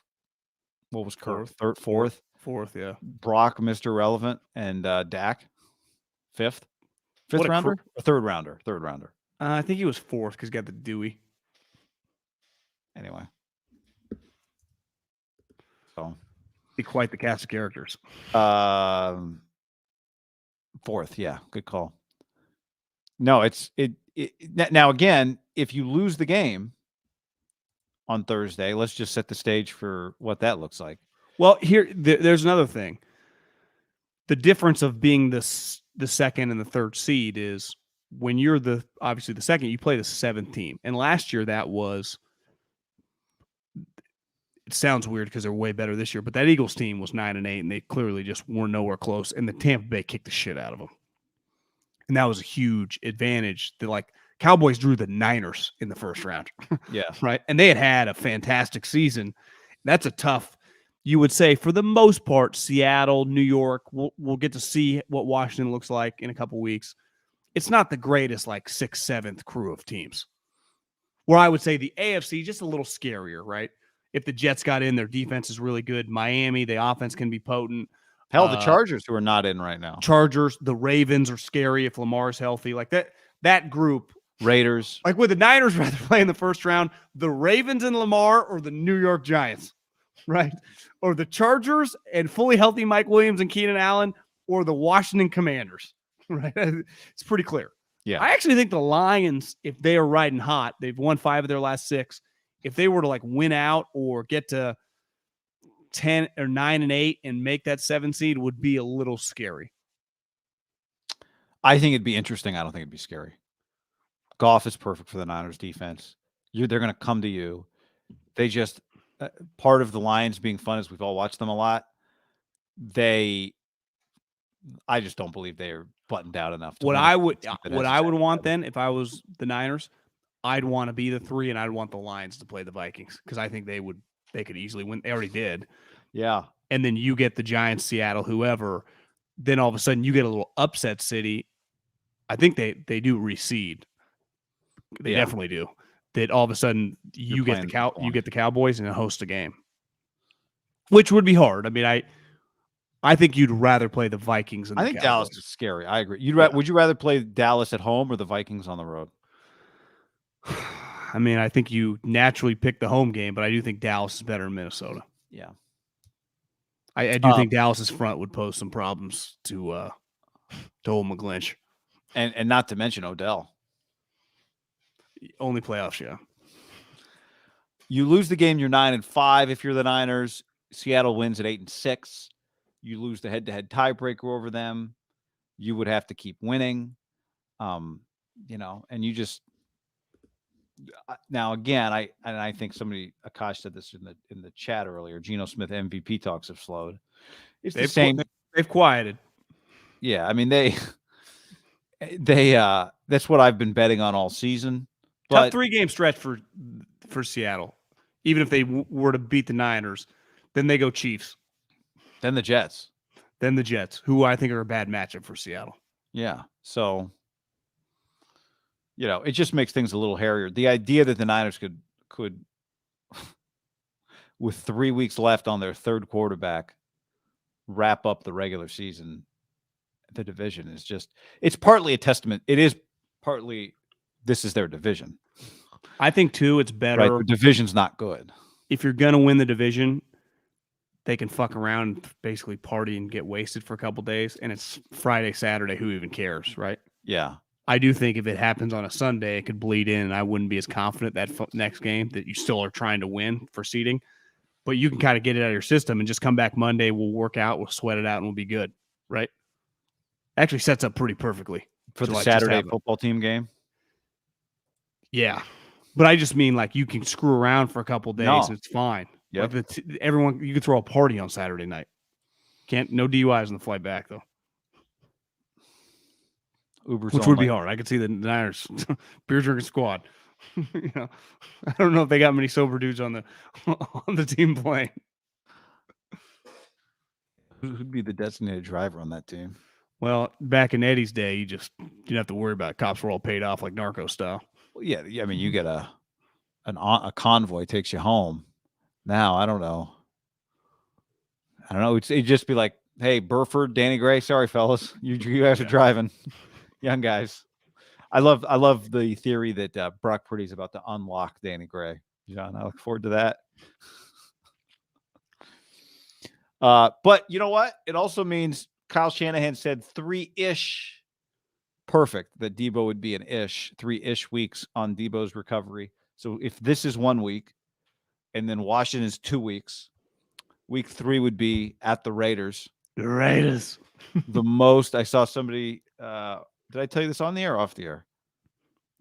what was Kirk? Fourth. Fourth, yeah. Brock, Mr. Relevant, and Dak, fifth rounder, or third rounder. I think he was fourth because he got the Dewey. Anyway, so be quite the cast of characters. Fourth, yeah, good call. No, it. Now again, if you lose the game on Thursday, let's just set the stage for what that looks like. Well, there's another thing. The difference of being the second and the third seed is when you're obviously the second, you play the seventh team. And last year it sounds weird because they're way better this year, but that Eagles team was 9-8 and they clearly just were nowhere close. And the Tampa Bay kicked the shit out of them. And that was a huge advantage. Like, Cowboys drew the Niners in the first round. Yeah. Right. And they had a fantastic season. That's a tough, you would say, for the most part, Seattle, New York, we'll get to see what Washington looks like in a couple weeks. It's not the greatest, like, 6th, 7th crew of teams. Where I would say the AFC, just a little scarier, right? If the Jets got in, their defense is really good. Miami, the offense can be potent. Hell, the Chargers, who are not in right now. Chargers, the Ravens are scary if Lamar's healthy. Like, that group. Raiders. Like, would the Niners rather play in the first round the Ravens and Lamar or the New York Giants, right? Or the Chargers and fully healthy Mike Williams and Keenan Allen, or the Washington Commanders, right? It's pretty clear. Yeah. I actually think the Lions, if they are riding hot, they've won 5 of their last 6. If they were to, like, win out or get to 10 or 9-8 and make that 7 seed would be a little scary. I think it'd be interesting. I don't think it'd be scary. Goff is perfect for the Niners defense. They're going to come to you. They just part of the Lions being fun is we've all watched them a lot. I just don't believe they're buttoned out enough. What I would want then, if I was the Niners, I'd want to be the 3, and I'd want the Lions to play the Vikings because I think they could easily win. They already did. Yeah. And then you get the Giants, Seattle, whoever. Then all of a sudden you get a little upset city. I think they do reseed. They definitely do. That all of a sudden you get the Cowboys and host a game, which would be hard. I mean, I think you'd rather play the Vikings than the Cowboys. Dallas is scary. I agree. Would you rather play Dallas at home or the Vikings on the road? I mean, I think you naturally pick the home game, but I do think Dallas is better in Minnesota. Yeah. I do think Dallas's front would pose some problems to old McGlinch. And not to mention Odell. Only playoffs, yeah. You lose the game, you're 9-5 if you're the Niners. Seattle wins at 8-6. You lose the head-to-head tiebreaker over them. You would have to keep winning. And you just now again, I think Akash said this in the chat earlier. Geno Smith MVP talks have slowed. It's they've quieted. Yeah, I mean they that's what I've been betting on all season. Tough 3-game stretch for Seattle. Even if they were to beat the Niners, then they go Chiefs. Then the Jets. Who I think are a bad matchup for Seattle. Yeah. So, it just makes things a little hairier. The idea that the Niners could with 3 weeks left on their third quarterback, wrap up the regular season, the division is it's partly a testament. It is partly this is their division. I think too, it's better. Right, the division's not good. If you're going to win the division, they can fuck around and basically party and get wasted for a couple days. And it's Friday, Saturday. Who even cares, right? Yeah. I do think if it happens on a Sunday, it could bleed in, and I wouldn't be as confident that next game that you still are trying to win for seeding. But you can kind of get it out of your system and just come back Monday. We'll work out, we'll sweat it out, and we'll be good, right? Actually sets up pretty perfectly. For the Saturday football team game? Yeah. But I just mean you can screw around for a couple days and it's fine. Yep. Everyone, you can throw a party on Saturday night. No DUIs on the flight back, though. Ubers which would be hard. I could see the Niners beer drinking squad. I don't know if they got many sober dudes on the team playing. Who'd be the designated driver on that team? Well, back in Eddie's day, you didn't have to worry about it. Cops were all paid off like narco style. Well, yeah. I mean, you get a convoy takes you home. Now, I don't know. It'd just be like, hey, Burford, Danny Gray, sorry, fellas. You guys are driving. Young guys. I love the theory that Brock Purdy is about to unlock Danny Gray. John, I look forward to that. But you know what? It also means Kyle Shanahan said 3-ish perfect that Deebo would be an 3-ish weeks on Deebo's recovery. So if this is 1 week and then Washington is 2 weeks, week 3 would be at the Raiders. The Raiders. The most I saw somebody, did I tell you this on the air or off the air?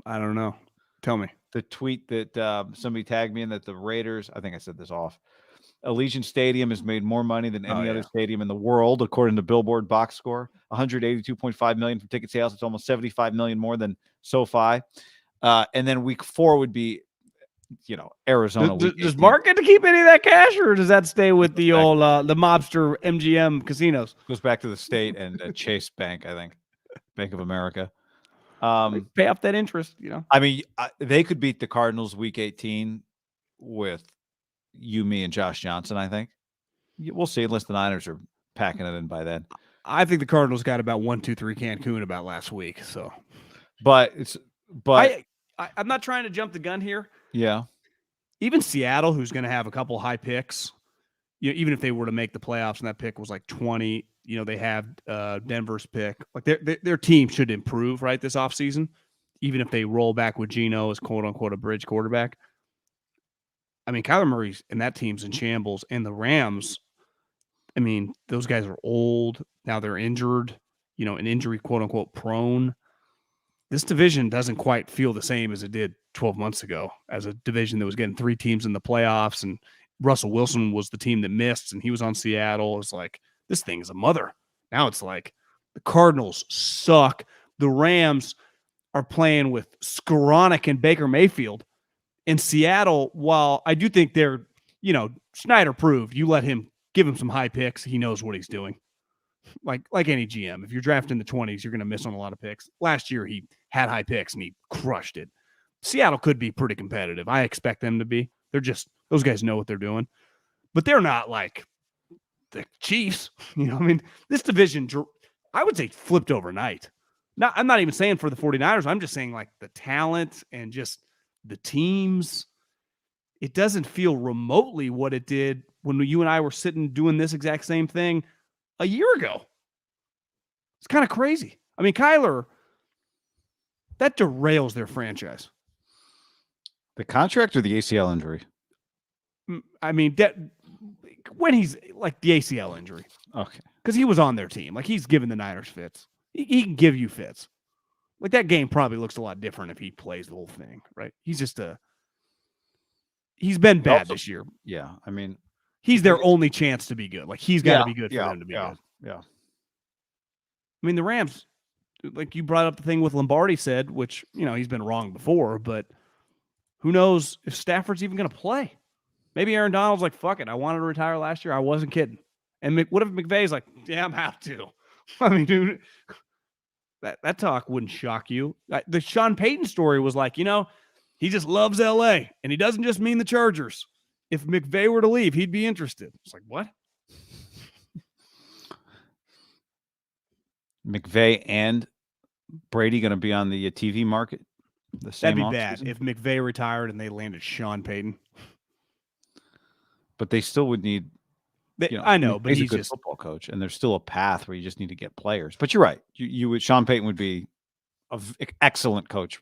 I don't know. Tell me. The tweet that somebody tagged me in that the Raiders, I think I said this off, Allegiant Stadium has made more money than any other stadium in the world, according to Billboard box score. $182.5 million from ticket sales. It's almost $75 million more than SoFi. And then week 4 would be, Arizona. Does Mark get to keep any of that cash, or does that stay with the old the mobster MGM casinos? Goes back to the state and Chase Bank, I think, Bank of America. Pay off that interest, I mean, they could beat the Cardinals week 18 with you, me, and Josh Johnson, I think. We'll see, unless the Niners are packing it in by then. I think the Cardinals got about 1-2-3 Cancun about last week. So, but I'm not trying to jump the gun here. Yeah. Even Seattle, who's going to have a couple high picks, even if they were to make the playoffs and that pick was like 20, they have Denver's pick. Like their team should improve, right, this offseason, even if they roll back with Geno as quote-unquote a bridge quarterback. I mean, Kyler Murray's and that team's in shambles, and the Rams I mean, those guys are old. Now they're injured, an injury, quote unquote, prone. This division doesn't quite feel the same as it did 12 months ago as a division that was getting 3 teams in the playoffs. And Russell Wilson was the team that missed, and he was on Seattle. It's like, this thing is a mother. Now it's like the Cardinals suck. The Rams are playing with Skoranek and Baker Mayfield. In Seattle, while I do think they're, Snyder proved, you let him, give him some high picks, he knows what he's doing. Like any GM, if you're drafting the 20s, you're going to miss on a lot of picks. Last year, he had high picks and he crushed it. Seattle could be pretty competitive. I expect them to be. They're just, those guys know what they're doing. But they're not like the Chiefs. This division, I would say, flipped overnight. Now, I'm not even saying for the 49ers. I'm just saying like the talent and just the teams. It doesn't feel remotely what it did when you and I were sitting doing this exact same thing a year ago. It's kind of crazy. I mean, Kyler, that derails their franchise. The contract or the ACL injury? I mean, when he's like the ACL injury. Okay. Because he was on their team. Like, he's giving the Niners fits. He can give you fits. Like, that game probably looks a lot different if he plays the whole thing, right? He's just he's been bad this year. Yeah. I mean, he's their only chance to be good. Like, he's got to be good for them to be good. Yeah. I mean, the Rams, like you brought up the thing with Lombardi said, which, he's been wrong before, but who knows if Stafford's even going to play? Maybe Aaron Donald's like, fuck it. I wanted to retire last year. I wasn't kidding. And what if McVay's like, yeah, I'm have to. I mean, dude, that talk wouldn't shock you. The Sean Payton story was like, he just loves LA, and he doesn't just mean the Chargers. If McVay were to leave, he'd be interested. It's like, what? McVay and Brady going to be on the TV market? That'd be bad if McVay retired and they landed Sean Payton. But they still would need. I know, but he's he's a good just football coach, and there's still a path where you just need to get players. But you're right. You would. Sean Payton would be an excellent coach.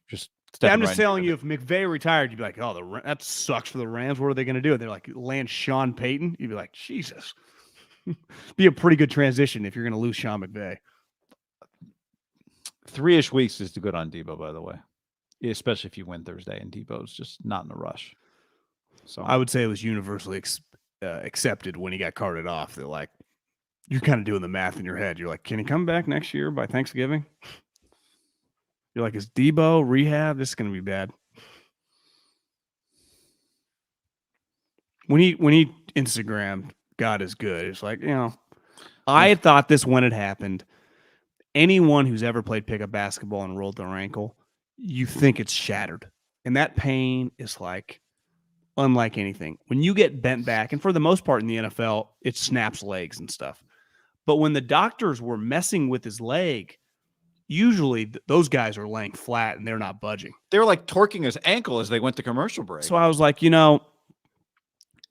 I'm just telling you, if McVay retired, you'd be like, oh, that sucks for the Rams. What are they going to do? They're like, land Sean Payton. You'd be like, Jesus. Be a pretty good transition if you're going to lose Sean McVay. 3-ish weeks is good on Deebo, by the way, especially if you win Thursday and Deebo's just not in a rush. So I would say it was universally accepted when he got carted off. They're like, you're kind of doing the math in your head. You're like, can he come back next year by Thanksgiving? You're like, is Deebo rehab? This is going to be bad. When he Instagrammed, God is good. It's like, I thought this when it happened. Anyone who's ever played pickup basketball and rolled their ankle, you think it's shattered. And that pain is like unlike anything. When you get bent back, and for the most part in the NFL, it snaps legs and stuff. But when the doctors were messing with his leg, usually those guys are laying flat and they're not budging. They were like torquing his ankle as they went to commercial break. So I was like,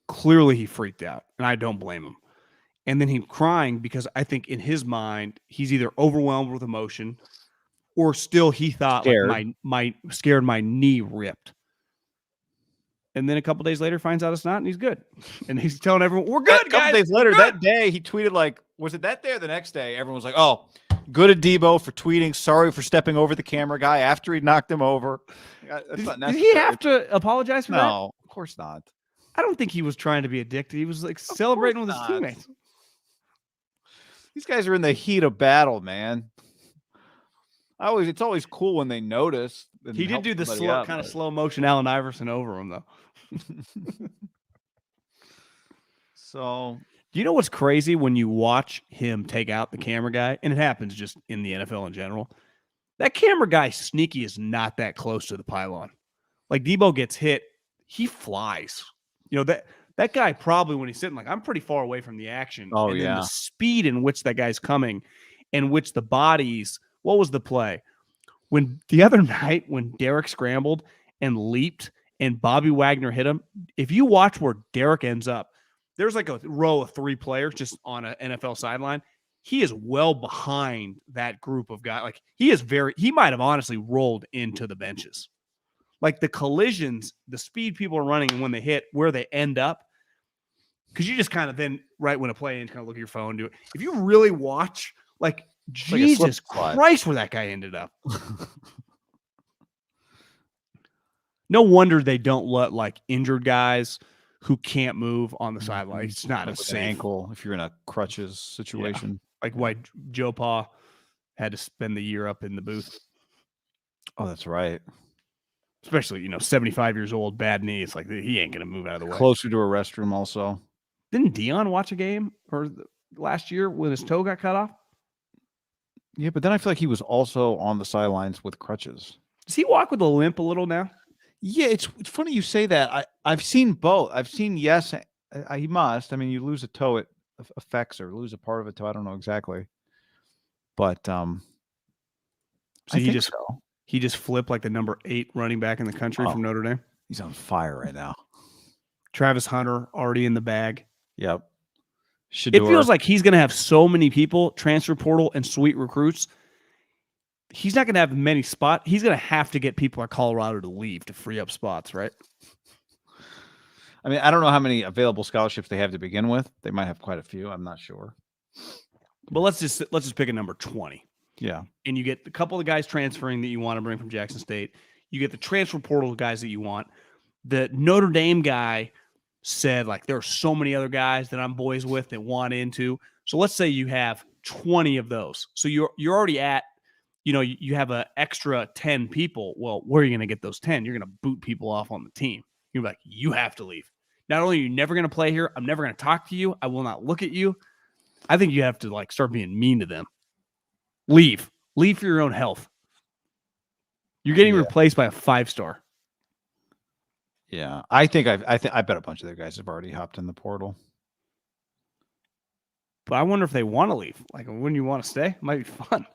clearly he freaked out, and I don't blame him. And then he crying because I think in his mind, he's either overwhelmed with emotion or still he thought like my knee ripped. And then a couple days later finds out it's not, and he's good. And he's telling everyone, we're good, guys. A couple days later, that day, he tweeted like, was it that day or the next day? Everyone was like, oh, good at Deebo for tweeting, sorry for stepping over the camera guy after he knocked him over. Did he have to apologize for that? No, of course not. I don't think he was trying to be addicted. He was like celebrating with his teammates. These guys are in the heat of battle, man. It's always cool when they notice. He did do the slow motion Allen Iverson over him, though. So, do you know what's crazy when you watch him take out the camera guy? And it happens just in the NFL in general. That camera guy, sneaky, is not that close to the pylon. Like, Deebo gets hit, he flies. That guy probably, when he's sitting, like, I'm pretty far away from the action. Oh, and yeah. then the speed in which that guy's coming, and which the bodies. What was the play? When the other night, when Derek scrambled and leaped and Bobby Wagner hit him, if you watch where Derek ends up, there's like a row of 3 players just on an NFL sideline. He is well behind that group of guys. Like, he might have honestly rolled into the benches. Like, the collisions, the speed people are running and when they hit, where they end up, Because you just kind of then, right when a play ends, kind of look at your phone, do it. If you really watch, like, Jesus Christ, where that guy ended up. No wonder they don't let, like, injured guys who can't move on the sideline. It's not like a with safe an ankle if you're in a crutches situation. Yeah. Like why Joe Pa had to spend the year up in the booth. Oh, that's right. Especially, 75 years old, bad knee. It's like he ain't gonna move out of the way. Closer to a restroom, also. Didn't Dion watch a game last year when his toe got cut off? Yeah, but then I feel like he was also on the sidelines with crutches. Does he walk with a limp a little now? Yeah, it's funny you say that. I've seen both. I've seen he must. I mean, you lose a toe, it affects, or lose a part of a toe. I don't know exactly, but So I think so. He just flipped like the number 8 running back in the country from Notre Dame. He's on fire right now. Travis Hunter already in the bag. Yep. It feels like he's going to have so many people, transfer portal and sweet recruits. He's not going to have many spots. He's going to have to get people at Colorado to leave to free up spots, right? I mean, I don't know how many available scholarships they have to begin with. They might have quite a few. I'm not sure. But let's just pick a number 20. Yeah. And you get a couple of guys transferring that you want to bring from Jackson State. You get the transfer portal guys that you want. The Notre Dame guy said, like, there are so many other guys that I'm boys with that want into. So let's say you have 20 of those. So you're already at, you have an extra 10 people. Well, where are you going to get those 10? You're going to boot people off on the team. You're like, you have to leave. Not only are you never going to play here, I'm never going to talk to you. I will not look at you. I think you have to, like, start being mean to them. Leave for your own health. You're getting replaced by a 5-star. Yeah, I bet a bunch of their guys have already hopped in the portal. But I wonder if they want to leave. Like, wouldn't you want to stay? It might be fun.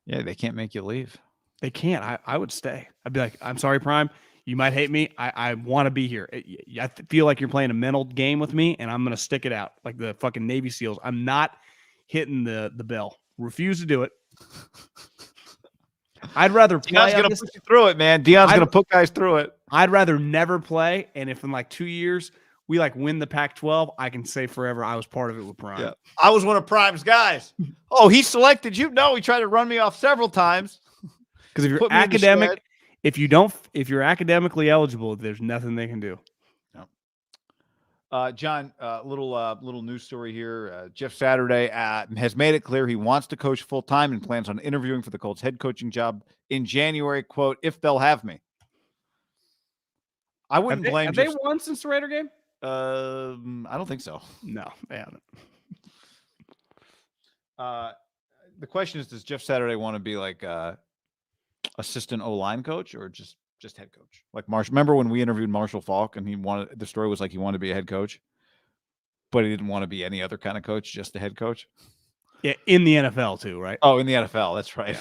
Yeah, they can't make you leave. They can't. I would stay. I'd be like, I'm sorry, Prime. You might hate me. I want to be here. I feel like you're playing a mental game with me, and I'm going to stick it out like the fucking Navy SEALs. I'm not hitting the bell. Refuse to do it. I'd rather play. Dion's going to put you through it, man. Dion's going to put guys through it. I'd rather never play, and if in like 2 years we like win the Pac-12, I can say forever I was part of it with Prime. Yeah. I was one of Prime's guys. Oh, he selected you? No, he tried to run me off several times. Because if you're if you're academically eligible, there's nothing they can do. John, little news story here. Jeff Saturday has made it clear he wants to coach full time and plans on interviewing for the Colts head coaching job in January. Quote, if they'll have me. I wouldn't blame. Have they won since the Raider game? I don't think so. No, they haven't. The question is, does Jeff Saturday want to be like assistant O-line coach or just head coach? Like Marshall. Remember when we interviewed Marshall Falk and the story was like he wanted to be a head coach, but he didn't want to be any other kind of coach, just a head coach. Yeah, in the NFL too, right? Oh, in the NFL, that's right.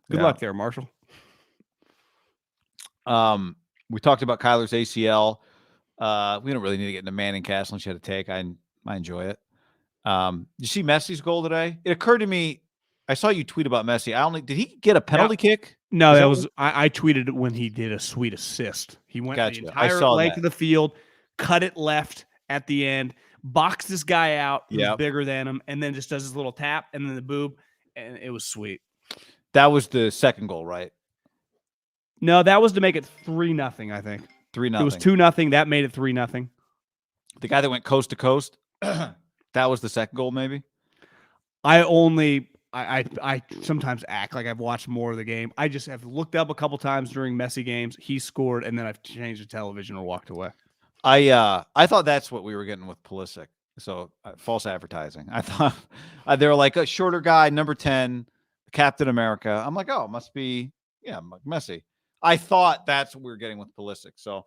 Good luck there, Marshall. We talked about Kyler's ACL. We don't really need to get into Manning cast unless you had a take. I enjoy it. You see Messi's goal today? It occurred to me. I saw you tweet about Messi. Did he get a penalty kick? No, that was I tweeted it when he did a sweet assist. He went the entire length of the field, cut it left at the end, boxed this guy out who's bigger than him, and then just does his little tap and then the boob, and it was sweet. That was the second goal, right? No, that was to make it 3-0, I think. 3-0. It was 2-0. That made it 3-0. The guy that went coast to coast, that was the second goal, maybe? I sometimes act like I've watched more of the game. I just have looked up a couple times during Messi games. He scored, and then I've changed the television or walked away. I thought that's what we were getting with Pulisic. So false advertising. I thought they were like a shorter guy, number 10, Captain America. I'm like, oh, it must be Messi. I thought that's what we were getting with Pulisic. So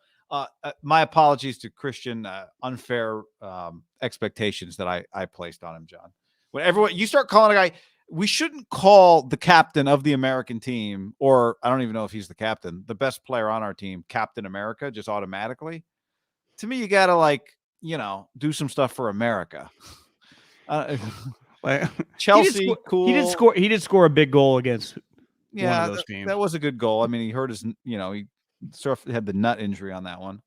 my apologies to Christian unfair expectations that I placed on him, John. When everyone you start calling a guy. We shouldn't call the captain of the American team, or I don't even know if he's the captain, the best player on our team, Captain America, just automatically. To me, you got to do some stuff for America. Chelsea, cool. He did score a big goal against one of those teams. That was a good goal. I mean, he hurt his, he sort of had the nut injury on that one.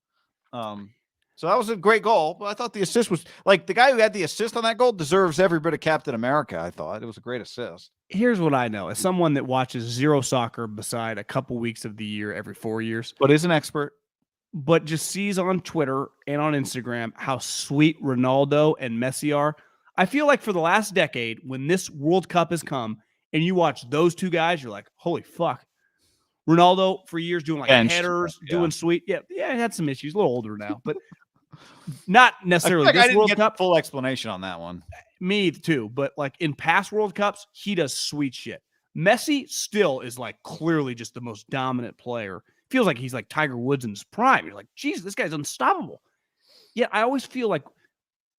So that was a great goal. But I thought the assist was like the guy who had the assist on that goal deserves every bit of Captain America. I thought it was a great assist. Here's what I know. As someone that watches zero soccer beside a couple weeks of the year every 4 years, But is an expert. but just sees on Twitter and on Instagram how sweet Ronaldo and Messi are. I feel like for the last decade, when this World Cup has come and you watch those two guys, you're like, holy fuck. Ronaldo for years doing like headers, doing sweet. Yeah, he had some issues, a little older now, but not necessarily I this didn't World get Cup. Full explanation on that one. Me too, but like in past World Cups, he does sweet shit. Messi still is like clearly just the most dominant player. Feels like he's like Tiger Woods in his prime. You're like, Jesus, this guy's unstoppable. Yet I always feel like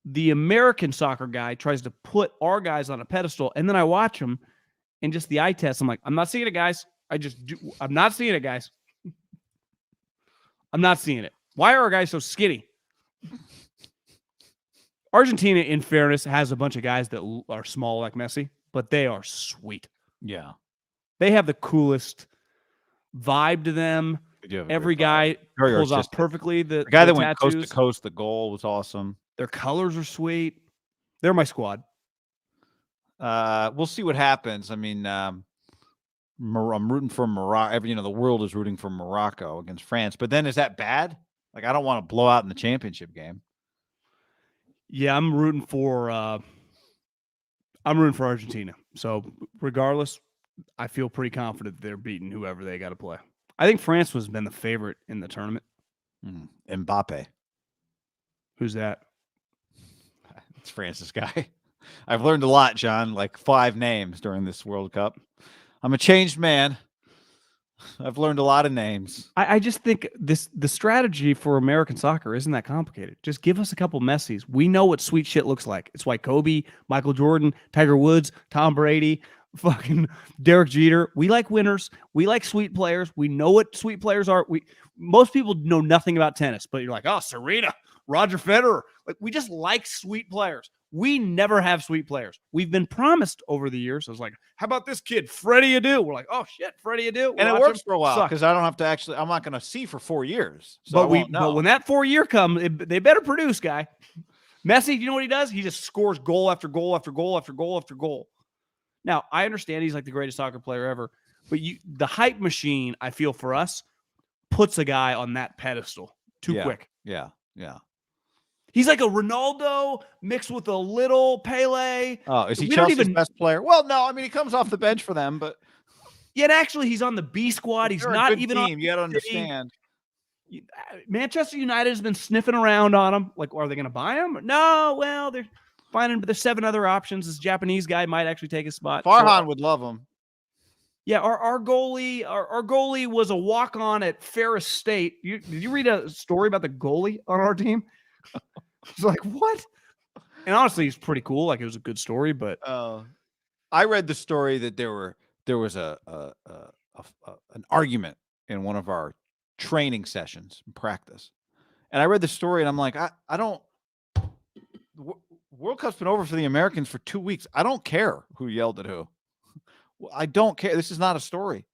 the American soccer guy tries to put our guys on a pedestal, and then I watch him and just the eye test. I'm like, I'm not seeing it, guys. I'm not seeing it, guys. I'm not seeing it. Why are our guys so skinny? Argentina, in fairness, has a bunch of guys that are small like Messi, but they are sweet. Yeah. They have the coolest vibe to them. Every guy pulls off perfectly. The guy that tattoos. Went coast to coast, the goal was awesome. Their colors are sweet. They're my squad. We'll see what happens. I mean, I'm rooting for Morocco. The world is rooting for Morocco against France. But then is that bad? Like, I don't want to blow out in the championship game. Yeah, I'm rooting for Argentina. So regardless, I feel pretty confident they're beating whoever they got to play. I think France has been the favorite in the tournament. Mbappe. Who's that? It's France's guy. I've learned a lot, John, like 5 names during this World Cup. I'm a changed man. I've learned a lot of names. I just think the strategy for American soccer isn't that complicated. Just give us a couple Messis. We know what sweet shit looks like. It's why Kobe, Michael Jordan, Tiger Woods, Tom Brady, fucking Derek Jeter. We like winners. We like sweet players. We know what sweet players are. Most people know nothing about tennis, but you're like, oh, Serena, Roger Federer. Like, we just like sweet players. We never have sweet players. We've been promised over the years. I was like, how about this kid, Freddie Adu? We're like, oh shit, Freddie Adu. And it works for a while because I don't have to I'm not going to see for 4 years. So but when that 4 year comes, they better produce, guy. Messi, you know what he does? He just scores goal after goal after goal after goal after goal. Now, I understand he's like the greatest soccer player ever, but the hype machine, I feel for us, puts a guy on that pedestal too quick. Yeah. He's like a Ronaldo mixed with a little Pele. Oh, is he Chelsea's best player? Well, no. I mean, he comes off the bench for them, but yet actually he's on the B squad. He's not even on. You got to understand. Manchester United has been sniffing around on him. Like, are they going to buy him? No. Well, they're finding, but there's 7 other options. This Japanese guy might actually take his spot. Farhan would love him. Yeah, our goalie was a walk-on at Ferris State. Did you read a story about the goalie on our team? It's like, what? And honestly, he's pretty cool. Like, it was a good story, but I read the story that there was an argument in one of our training sessions in practice, and I read the story, and I'm like, I don't. World Cup's been over for the Americans for 2 weeks. I don't care who yelled at who. I don't care. This is not a story.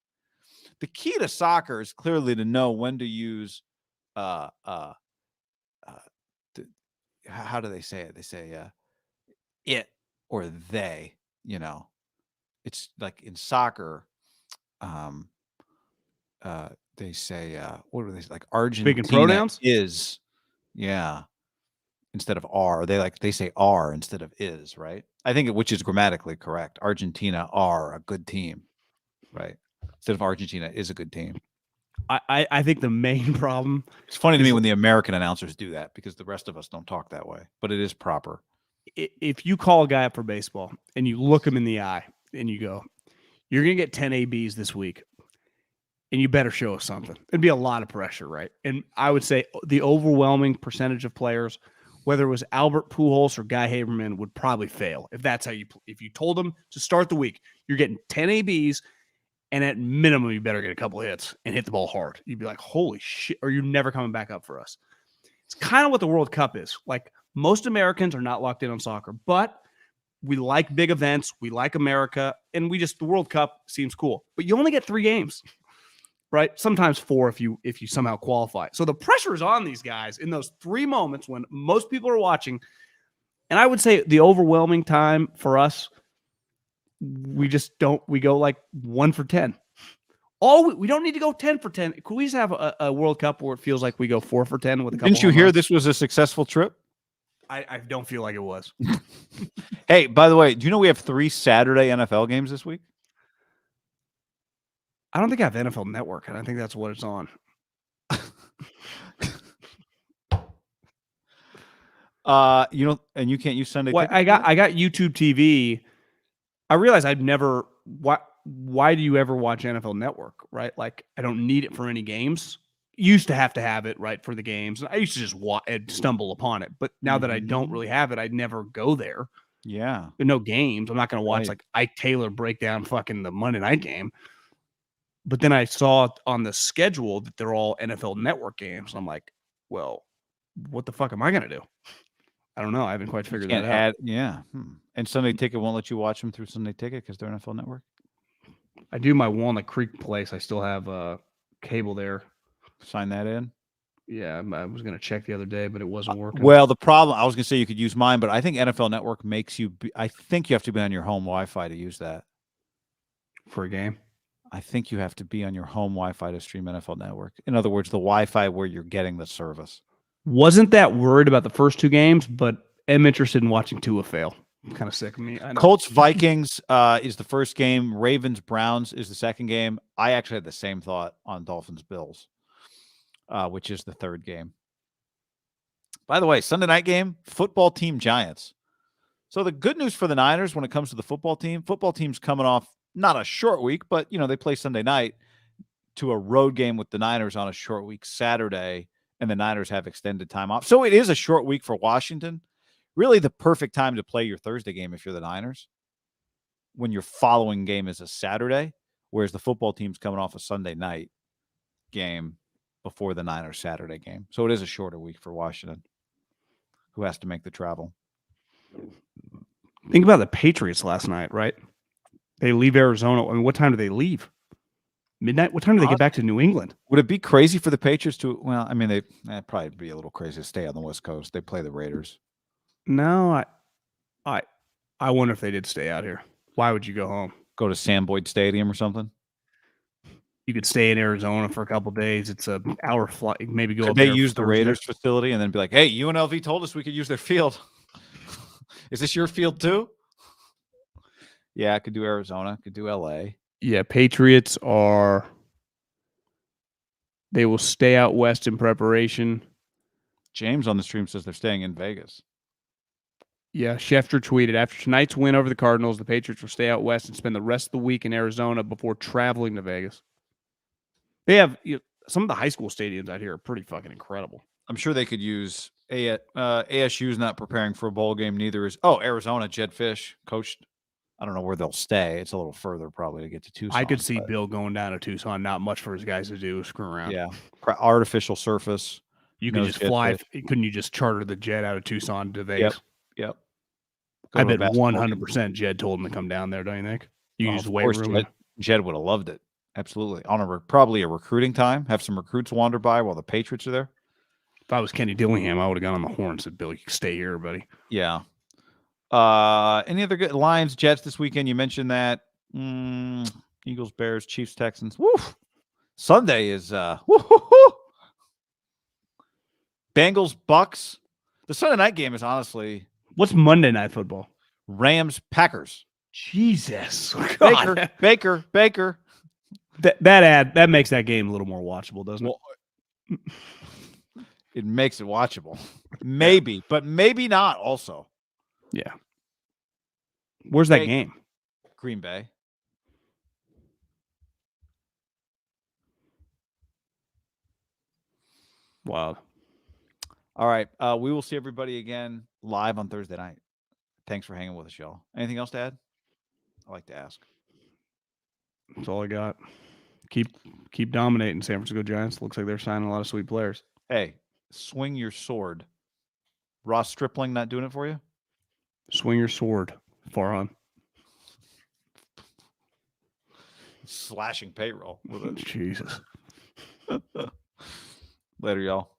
The key to soccer is clearly to know when to use how do they say it? They say it or they, It's like in soccer, they say what do they say? Like Argentina pronouns? Is, yeah, instead of are. They say are instead of is, right? I think which is grammatically correct. Argentina are a good team, right? Instead of Argentina is a good team. I think the main problem. It's funny to me when the American announcers do that because the rest of us don't talk that way, but it is proper. If you call a guy up for baseball and you look him in the eye and you go, you're going to get 10 ABs this week and you better show us something. It'd be a lot of pressure, right? And I would say the overwhelming percentage of players, whether it was Albert Pujols or Guy Haberman, would probably fail. If you told them to start the week, you're getting 10 ABs and at minimum, you better get a couple of hits and hit the ball hard. You'd be like, holy shit, or you're never coming back up for us. It's kind of what the World Cup is. Like, most Americans are not locked in on soccer, but we like big events. We like America, and the World Cup seems cool. But you only get 3 games. right? Sometimes 4 if you somehow qualify. So the pressure is on these guys in those 3 moments when most people are watching. And I would say the overwhelming time for us, we go like 1 for 10. We don't need to go 10 for 10. Could we just have a World Cup where it feels like we go 4 for 10 with a couple? Didn't you hear this was a successful trip? I don't feel like it was. Hey, by the way, do you know we have 3 Saturday NFL games this week? I don't think I have NFL Network, and I think that's what it's on. And you can't use Sunday. Well, I got YouTube TV. I realize I've never. Why do you ever watch NFL Network? Right? Like I don't need it for any games. Used to have it right for the games. I used to just stumble upon it, but now that I don't really have it, I'd never go there. Yeah, there are no games. I'm not going to watch Right. like Ike Taylor break down fucking the Monday night game. But then I saw on the schedule that they're all NFL Network games. And I'm like, well, what the fuck am I going to do? I don't know. I haven't quite figured that out. And Sunday Ticket won't let you watch them through Sunday Ticket because they're NFL Network. I do my Walnut Creek place. I still have cable there. Sign that in. Yeah, I was going to check the other day, but it wasn't working. Well, the problem, I was going to say you could use mine, but I think NFL Network makes you, I think you have to be on your home Wi-Fi to use that. For a game? I think you have to be on your home Wi-Fi to stream NFL Network. In other words, the Wi-Fi where you're getting the service. Wasn't that worried about the first 2 games, but am interested in watching Tua fail. I'm kind of sick of me. Colts Vikings is the first game. Ravens Browns is the second game. I actually had the same thought on Dolphins Bills, which is the third game. By the way, Sunday night game, football team Giants. So the good news for the Niners when it comes to the football team's coming off not a short week, but they play Sunday night to a road game with the Niners on a short week Saturday, and the Niners have extended time off. So it is a short week for Washington. Really the perfect time to play your Thursday game if you're the Niners, when your following game is a Saturday, whereas the football team's coming off a Sunday night game before the Niners Saturday game. So it is a shorter week for Washington, who has to make the travel. Think about the Patriots last night, right? They leave Arizona. I mean, what time do they leave? Midnight? What time do they get back to New England? Would it be crazy for the Patriots to, well, I mean, that'd probably be a little crazy to stay on the West Coast. They play the Raiders. No, I wonder if they did stay out here. Why would you go home? Go to Sam Boyd Stadium or something? You could stay in Arizona for a couple of days. It's an hour flight. Maybe go up They there use the Thursday. Raiders facility and then be like, hey, UNLV told us we could use their field. Is this your field too? Yeah, I could do Arizona. Could do LA. Yeah, Patriots they will stay out west in preparation. James on the stream says they're staying in Vegas. Yeah, Schefter tweeted, after tonight's win over the Cardinals, the Patriots will stay out west and spend the rest of the week in Arizona before traveling to Vegas. They have some of the high school stadiums out here are pretty fucking incredible. I'm sure they could use ASU's not preparing for a bowl game. Neither is Arizona. Jed Fish coached. I don't know where they'll stay. It's a little further probably to get to Tucson. I could see Bill going down to Tucson. Not much for his guys to do. Screw around. Yeah, artificial surface. You can just fly. Couldn't you just charter the jet out of Tucson to Vegas? Yep. I bet 100% Jed told him to come down there. Don't you think? You use weight room. Jed would have loved it. Absolutely. On probably a recruiting time. Have some recruits wander by while the Patriots are there. If I was Kenny Dillingham, I would have gone on the horn and said, "Bill, you can stay here, buddy." Yeah. Any other good Lions, Jets this weekend? You mentioned that. Eagles, Bears, Chiefs, Texans. Woo! Sunday is Bengals, Bucks. The Sunday night game is honestly. What's Monday Night Football? Rams, Packers. Jesus, Baker. That makes that game a little more watchable, doesn't it? It makes it watchable, maybe, but maybe not. Also, yeah. Where's that game? Green Bay. Wow. All right. We will see everybody again live on Thursday night. Thanks for hanging with us, y'all. Anything else to add? I like to ask. That's all I got. Keep dominating, San Francisco Giants. Looks like they're signing a lot of sweet players. Hey, swing your sword. Ross Stripling not doing it for you? Swing your sword, Farhan. Slashing payroll with it. Jesus. Later, y'all.